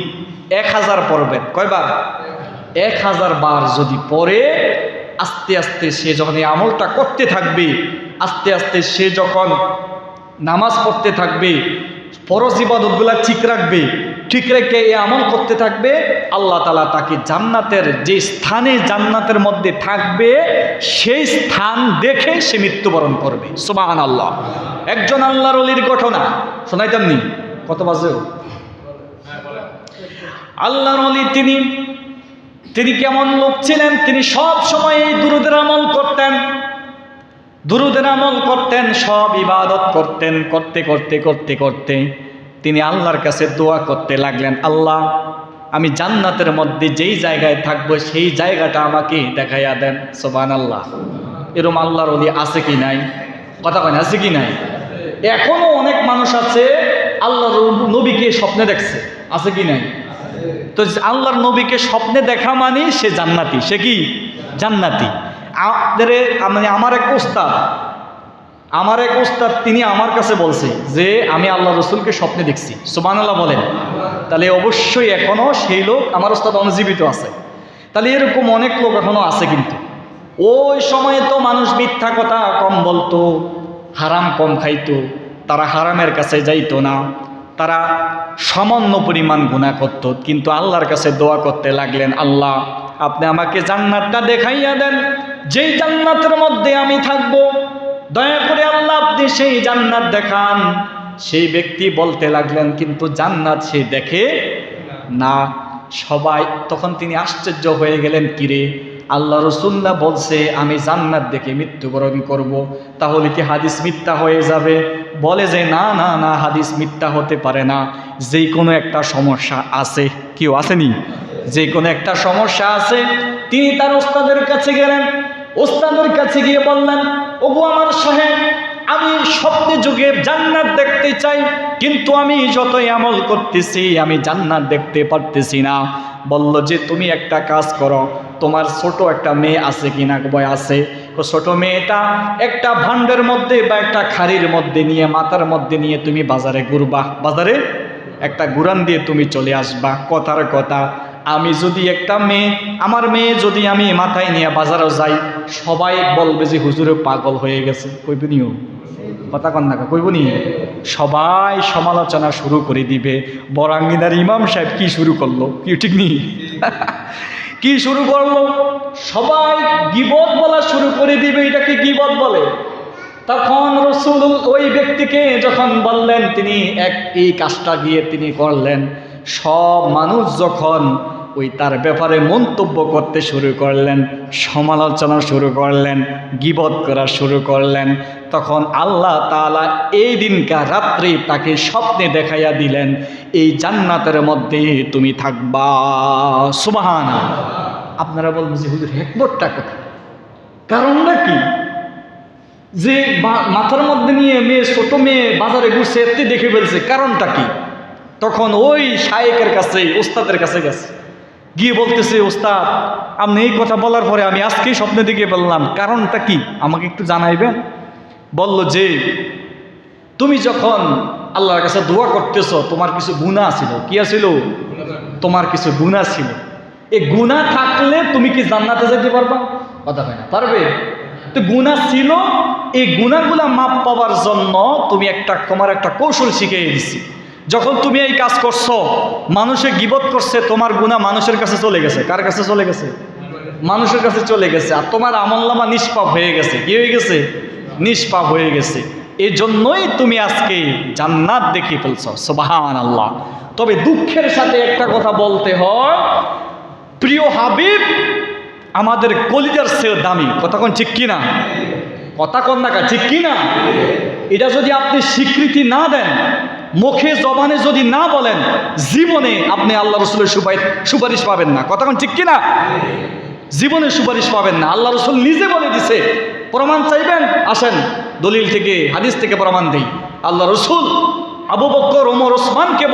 1000 পড়বেন। কয়বার? 1000 বার যদি পড়ে, আস্তে আস্তে সে যখন এই আমলটা করতে থাকবে, আস্তে আস্তে সে যখন নামাজ পড়তে থাকবে, ফরজ ইবাদতগুলা ঠিক রাখবে, ঠিক রেখে এই আমল করতে থাকবে, আল্লাহ তাআলা তাকে জান্নাতের যে স্থানে জান্নাতের মধ্যে থাকবে সেই স্থান দেখে সে মৃত্যুবরণ করবে। সুবহানাল্লাহ। একজন আল্লাহর ওলির ঘটনা শোনাইতাম নি? কত বাজে? আল্লাহর ওলি তিনি কেমন লোক ছিলেন? তিনি সব সময় এই দুরূদের আমল করতেন, দুরূদের আমল করতেন, সব ইবাদত করতেন। করতে করতে করতে করতে তিনি আল্লাহর কাছে দোয়া করতে লাগলেন, আল্লাহ, আমি জান্নাতের মধ্যে যেই জায়গায় থাকবো সেই জায়গাটা আমাকে দেখাইয়া দেন। সুবহানাল্লাহ। এরকম আল্লাহর ওলি আছে কি নাই? কথা কয় না, আছে কি নাই? এখনো অনেক মানুষ আছে আল্লাহর নবীকে স্বপ্নে দেখছে, আছে কি নাই? তো আল্লাহর নবীকে স্বপ্নে দেখা মানে সে জান্নাতি, সে কি জান্নাতি। মানে আমার এক উস্তাদ তিনি আমার কাছে বলছে যে আমি আল্লাহ রসুলকে স্বপ্নে দেখছি, সুবহানাল্লাহ বলেন। তাহলে অবশ্যই এখনো সেই লোক, আমার উস্তাদ অনুজীবিত আছে। তাহলে এরকম অনেক লোক এখনো আছে। কিন্তু ওই সময়ে তো মানুষ মিথ্যা কথা কম বলতো, হারাম কম খাইতো, তারা হারামের কাছে যাইতো না, তারা সামান্য পরিমাণ গুনাহ করত। কিন্তু আল্লাহর কাছে দোয়া করতে লাগলেন, আল্লাহ আপনি আমাকে জান্নাতটা দেখাইয়া দেন, যেই জান্নাতের মধ্যে আমি থাকবো, দয়া করে আল্লাহ আপনি সেই জান্নাত দেখান। সেই ব্যক্তি বলতে লাগলেন, কিন্তু জান্নাত সে দেখে না। সবাই তখন তিনি আশ্চর্য হয়ে গেলেন, কিরে আল্লাহ রাসূলুল্লাহ বলছে আমি জান্নাত দেখে মৃত্যুবরণ করব, তাহলে কি হাদিস মিথ্যা হয়ে যাবে? বলে যে না না না, হাদিস মিথ্যা হতে পারে না, যে কোনো একটা সমস্যা আছে। কেউ আসেনি? যে কোনো একটা সমস্যা আছে। তিনি তার ওস্তাদের কাছে গেলেন, ওস্তাদের কাছে গিয়ে বললেন, ওগো আমার সাহেব, আমি স্বপ্নে যুগে জান্নাত দেখতে চাই, কিন্তু আমি যতই আমল করতেছি আমি জান্নাত দেখতে পারতেছি না। বলল যে তুমি একটা কাজ করো, তোমার ছোট একটা মেয়ে আছে কিনা? বয় আছে। ছোট মেয়েটা একটা ভান্ডের মধ্যে বা একটা খাড়ির মধ্যে নিয়ে, মাথার মধ্যে নিয়ে তুমি বাজারে ঘুরবা, বাজারে একটা ঘুরান দিয়ে তুমি চলে আসবা। কথার কথা, আমি যদি একটা মেয়ে, আমার মেয়ে যদি আমি মাথায় নিয়ে বাজারে যাই, সবাই বলবে যে হুজুরে পাগল হয়ে গেছে। কইবনিও কথা কন না, কইবনি? সবাই সমালোচনা শুরু করে দিবে। বরাঙ্গিনার ইমাম সাহেব কি শুরু করলো? কি ঠিক নি? কি শুরু করলো? সবাই গীবত বলা শুরু করে দিবে। এটাকে গীবত বলে। তখন রাসূল ওই ব্যক্তিকে যখন বললেন, তিনি এই কাজটা গিয়ে তিনি করলেন। সব মানুষ যখন ওই তার ব্যাপারে মন্তব্য করতে শুরু করলেন, সমালোচনা শুরু করলেন, গীবত করা শুরু করলেন, তখন আল্লাহ তাআলা এই দিনকার রাত্রে তাকে স্বপ্নে দেখাইয়া দিলেন, এই জান্নাতের মধ্যে তুমি থাকবা। সুবহানাল্লাহ। আপনারা বলবেন যে হুজুর হিকমতটা কোথায়? কারণটা কি? যে মাথার মধ্যে নিয়ে মেয়ে, ছোট মেয়ে বাজারে ঘুরছে, এতে দেখে ফেলছে, কারণটা কি? তখন ওই শায়েকের কাছে, ওস্তাদের কাছে গেছে, গিয়ে বলতেছে, ওস্তাদ আপনি এই কথা বলার পরে আমি আজকেই স্বপ্নে দেখে বললাম, কারণটা কি আমাকে একটু জানাইবেন? বলল যে তুমি যখন আল্লাহর কাছে দোয়া করতেছ, তোমার কিছু গুনাহ ছিল। কি ছিল? তোমার কিছু গুনাহ ছিল। এই গুনাহ থাকলে তুমি কি জান্নাতে যেতে পারবা? কথা হয় না, পারবে? তো গুনাহ ছিল, এই গুনাহগুলা মাপ পাওয়ার জন্য তুমি তোমার একটা কৌশল শিখিয়ে দিচ্ছি। যখন তুমি এই কাজ করছো, মানুষে গীবত করছে, তোমার গুনাহ মানুষের কাছে চলে গেছে। কার কাছে চলে গেছে? মানুষের কাছে চলে গেছে। আর তোমার আমলনামা নিষ্পাপ হয়ে গেছে। কি হয়ে গেছে? নিষ্পাপ হয়ে গেছে। এই জন্যই তুমি আজকে জান্নাত দেখে ফেলছো। সুবহানাল্লাহ। তবে দুঃখের সাথে একটা কথা বলতে হয়, প্রিয় হাবিব আমাদের কলিজার চেয়ে দামি। কথা কোন ঠিক কিনা? কথা কন না, ঠিক কিনা? এটা যদি আপনি স্বীকৃতি না দেন, মুখে জবানে যদি না বলেন, জীবনে আপনি আল্লাহ রাসূলের সুপারিশ পাবেন না। কথা কোন ঠিক কিনা? জীবনে সুপারিশ পাবেন না। আল্লাহ রাসূল নিজে বলে দিছে। প্রমাণ চাইবেন? আসেন, দলিল থেকে, হাদিস থেকে প্রমাণ দেই। আল্লাহ রাসূল আবু বকর, ওমর, ওসমানকে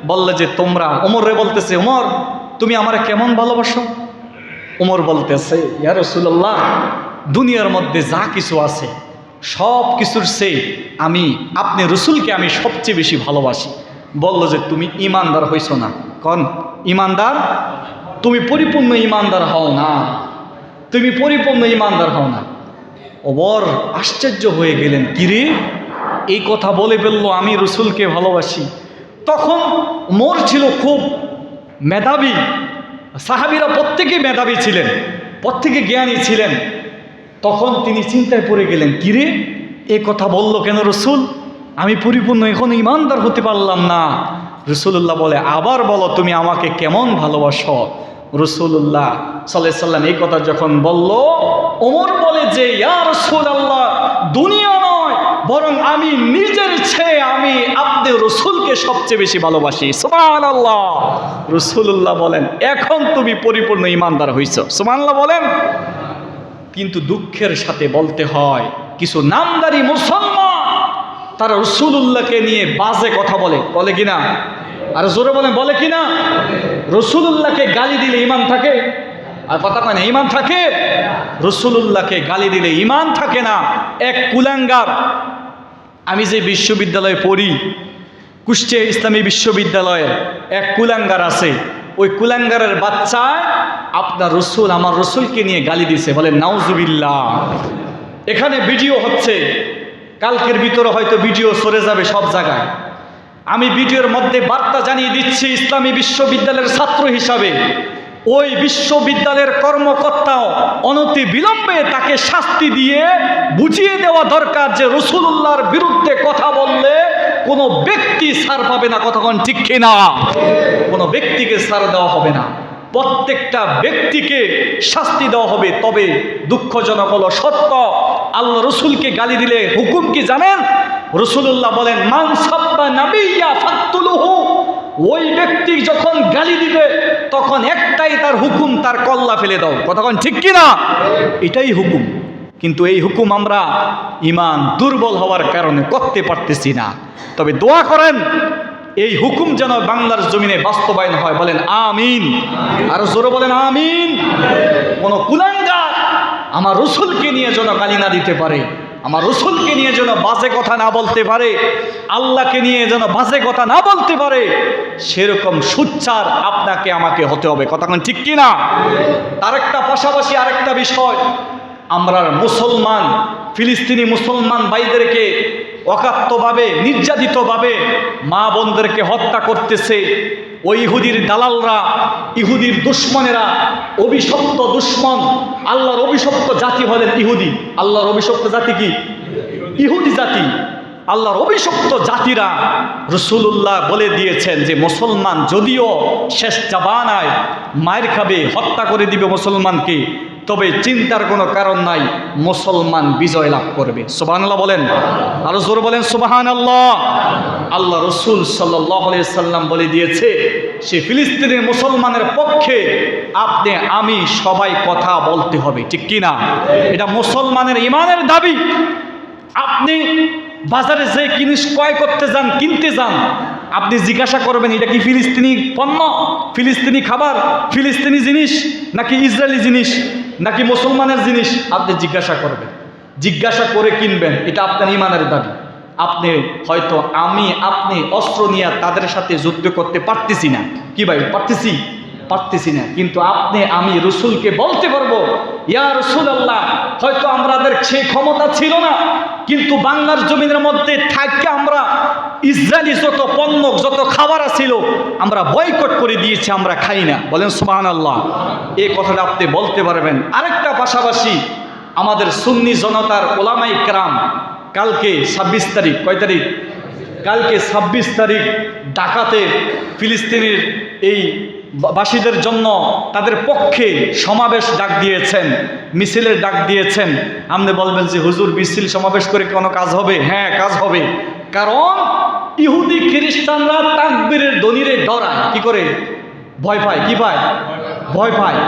বললে যে তোমরা, ওমরে বলতেছে, ওমর তুমি আমারে কেমন ভালোবাসো? ওমর বলতেছে, ইয়া রাসূলুল্লাহ, দুনিয়ার মধ্যে যা কিছু আছে সব কিছুর চেয়ে আপনি রসুলকে আমি সবচেয়ে বেশি ভালোবাসি। বলল যে তুমি ইমানদার হইছো না। কোন ইমানদার? তুমি পরিপূর্ণ ইমানদার হও না, তুমি পরিপূর্ণ ইমানদার হও না। ওমর আশ্চর্য হয়ে গেলেন, কিরে এই কথা বলে ফেললো, আমি রসুলকে ভালোবাসি। তখন ওমর ছিল খুব মেধাবী, সাহাবীরা প্রত্যেকেই মেধাবী ছিলেন, প্রত্যেকে জ্ঞানী ছিলেন। তখন তিনি চিন্তায় পড়ে গেলেন, কিরে এ কথা বলল কেন রসুল? আমি পরিপূর্ণ এখন ইমানদার হতে পারলাম না। রাসূলুল্লাহ বলে, আবার বলো তুমি আমাকে কেমন ভালোবাসো? রাসূলুল্লাহ সাল্লাল্লাহু আলাইহি সাল্লাম এই কথা যখন বলল, ওমর বলে যে ইয়া রাসূলুল্লাহ, দুনিয়া নয় বরং আমি নিজের চেয়ে আমি আপনি রসুলকে সবচেয়ে বেশি ভালোবাসি। সুবহানাল্লাহ। রাসূলুল্লাহ বলেন, এখন তুমি পরিপূর্ণ ইমানদার হইছো। সুবহানাল্লাহ বলেন। কিন্তু দুঃখের সাথে বলতে হয়, কিছু নামদারি মুসলমান তারা রাসূলুল্লাহকে নিয়ে বাজে কথা বলে কিনা? আর জোরে বলে কিনা? রাসূলুল্লাহকে গালি দিলে ঈমান থাকে? আর কথা কয় না, ঈমান থাকে? রাসূলুল্লাহকে গালি দিলে ঈমান থাকে না। এক কুলাঙ্গার, আমি যে বিশ্ববিদ্যালয়ে পড়ি, কুষ্টিয়া ইসলামী বিশ্ববিদ্যালয়ে এক কুলাঙ্গার আছে, ওই কুলাঙ্গারের বাচ্চা আপনার রসুল, আমার রসুলকে নিয়ে গালি দিছে, বলে নাউজুবিল্লাহ। এখানে ভিডিও হচ্ছে, কালকের ভিতরে হয়তো ভিডিও সরে যাবে সব জায়গায়। আমি ভিডিওর মধ্যে বার্তা জানিয়ে দিচ্ছি, ইসলামী বিশ্ববিদ্যালয়ের ছাত্র হিসাবে ওই বিশ্ববিদ্যালয়ের কর্মকর্তাও অনতি বিলম্বে তাকে শাস্তি দিয়ে বুঝিয়ে দেওয়া দরকার যে রাসূলুল্লাহর বিরুদ্ধে কথা বললে কোনো ব্যক্তি ছাড় পাবে না। কতক্ষণ ঠিক কিনা? কোনো ব্যক্তিকে ছাড় দেওয়া হবে না, প্রত্যেকটা ব্যক্তিকে শাস্তি দেওয়া হবে। তবে দুঃখজনক হলো সত্য, আল্লাহ রসুলকে গালি দিলে হুকুম কি জানেন? রাসূলুল্লাহ বলেন, মান সাব্বা নাবিয়্যা ফাকতুলুহু। ওই ব্যক্তি যখন গালি দিবে তখন একটাই তার হুকুম, তার কল্লা ফেলে দাও। কতক্ষণ ঠিক কিনা? এটাই হুকুম। কিন্তু এই হুকুম আমরা ঈমান দুর্বল হওয়ার কারণে করতে পারতেছি না। তবে দোয়া করেন এই হুকুম যেন বাংলার জমিনে বাস্তবায়ন হয়। বলেন আমিন। আর জোরে বলেন আমিন। কোন কুলাঙ্গার আমার রসুলকে নিয়ে যেন গালি না দিতে পারে, আমার রসুলকে নিয়ে যেন বাজে কথা না বলতে পারে, আল্লাহকে নিয়ে যেন বাজে কথা না বলতে পারে, সেরকম সুচ্চার আপনাকে আমাকে হতে হবে। কতক্ষণ ঠিক কিনা? আরেকটা পাশাপাশি আরেকটা বিষয়, আমরা মুসলমান ফিলিস্তিনি মুসলমান ভাইদেরকে অকাত্যভাবে নির্যাতিতভাবে মা বোনদেরকে হত্যা করতেছে ওই ইহুদির দালালরা, ইহুদির দুশ্মনেরা, অভিশপ্ত দুশ্মন। আল্লাহর অভিশপ্ত জাতি হলেন ইহুদি। আল্লাহর অভিশপ্ত জাতি কি? ইহুদি জাতি। আল্লাহর অভিশপ্ত জাতিরা, রাসূলুল্লাহ বলে দিয়েছেন যে মুসলমান যদিও শেষ জামানায় মায়ের খাবে, হত্যা করে দিবে মুসলমানকে, তবে চিন্তার কোনো কারণ নাই, মুসলমান বিজয় লাভ করবে। সুবহানাল্লাহ বলেন, আরো জোরে বলেন সুবহানাল্লাহ। আল্লাহ রসুল সাল্লাল্লাহু আলাইহি সাল্লাম বলে দিয়েছে, সে ফিলিস্তিনের মুসলমানের পক্ষে আপনি আমি সবাই কথা বলতে হবে। ঠিক কিনা? এটা মুসলমানের ঈমানের দাবি। আপনি বাজারে যে জিনিস ক্রয় করতে যান, কিনতে যান, আপনি জিজ্ঞাসা করবেন এটা কি ফিলিস্তিনি পণ্য, ফিলিস্তিনি খাবার, ফিলিস্তিনি জিনিস, নাকি ইসরায়েলি জিনিস, নাকি মুসলমানের জিনিস? আপনি জিজ্ঞাসা করবেন, জিজ্ঞাসা করে কিনবেন। এটা আপনার ঈমানের দাবি। আপনি হয়তো আপনি অস্ত্র নিয়ে তাদের সাথে যুদ্ধ করতে পারতেছি না, কি ভাই পারতেছি না, কিন্তু আমি রসুলকে বলতে পারবো, ইয়া রাসূলুল্লাহ, হয়তো আমাদের সেই ক্ষমতা ছিল না, কিন্তু বাংলার জমিনের মধ্যে থাকতে আমরা ইসরায়েলি যত পণ্য, যত খাবার ছিল আমরা বয়কট করে দিয়েছি, আমরা খাই না। বলেন সুবহানাল্লাহ। এই কথাটা আপনি বলতে পারবেন। আরেকটা পাশাপাশি আমাদের সুন্নি জনতার ওলামায়ে কেরাম কালকে 26 তারিখ, কয় তারিখ? কালকে 26 তারিখ ঢাকাতে ফিলিস্তিনের এই বাসীদের জন্য তাদের পক্ষে সমাবেশ ডাক দিয়েছেন, মিছিলের ডাক দিয়েছেন। আপনি বলবেন যে হুজুর মিছিল সমাবেশ করে কোনো কাজ হবে? হ্যাঁ, কাজ হবে। কারণ ইহুদি খ্রিস্টানরা তাকবীরের ধ্বনিরে ডরায়, কি করে? ভয় পায়। কি পায়? ভয় পায়।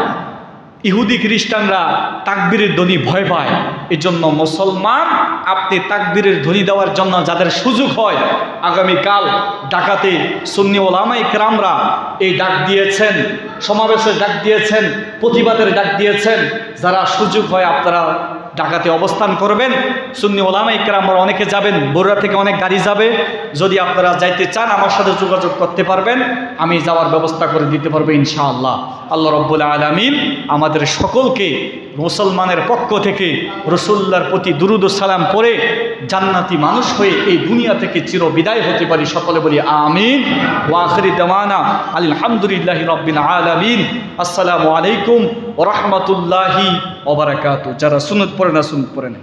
ইহুদি খ্রিস্টানরা তাকবীরের ধ্বনি ভয় পায়। এজন্য মুসলমান আপনি তাকবীরের ধ্বনি দেওয়ার জন্য যাদের সুযোগ হয়, আগামীকাল ঢাকাতে সুন্নি ওলামায়ে কেরামরা এই ডাক দিয়েছেন, সমাবেশের ডাক দিয়েছেন, প্রতিবাদের ডাক দিয়েছেন। যারা সুযোগ হয় আপনারা ঢাকাতে অবস্থান করবেন। সুন্নি ওলামায়ে কেরামরা অনেকে যাবেন, বগুড়া থেকে অনেক গাড়ি যাবে। যদি আপনারা যাইতে চান আমার সাথে যোগাযোগ করতে পারবেন, আমি যাওয়ার ব্যবস্থা করে দিতে পারবো ইনশাআল্লাহ। আল্লাহ রাব্বুল আলামিন আমাদের সকলকে মুসলমানের পক্ষ থেকে রাসূলুল্লাহর প্রতি দুরূদ ও সালাম পড়ে জান্নাতি মানুষ হয়ে এই দুনিয়া থেকে চির বিদায় হতে পারি। সকলে বলি আমিন। ওয়া আখিরি দাওয়ানা আলহামদুলিল্লাহি রাব্বিল আলামিন। আসসালামু আলাইকুম ওয়া রাহমাতুল্লাহি ওয়া বারাকাতুহু। যারা সুন্নত পড়ে না, সুন্নত পড়ে না।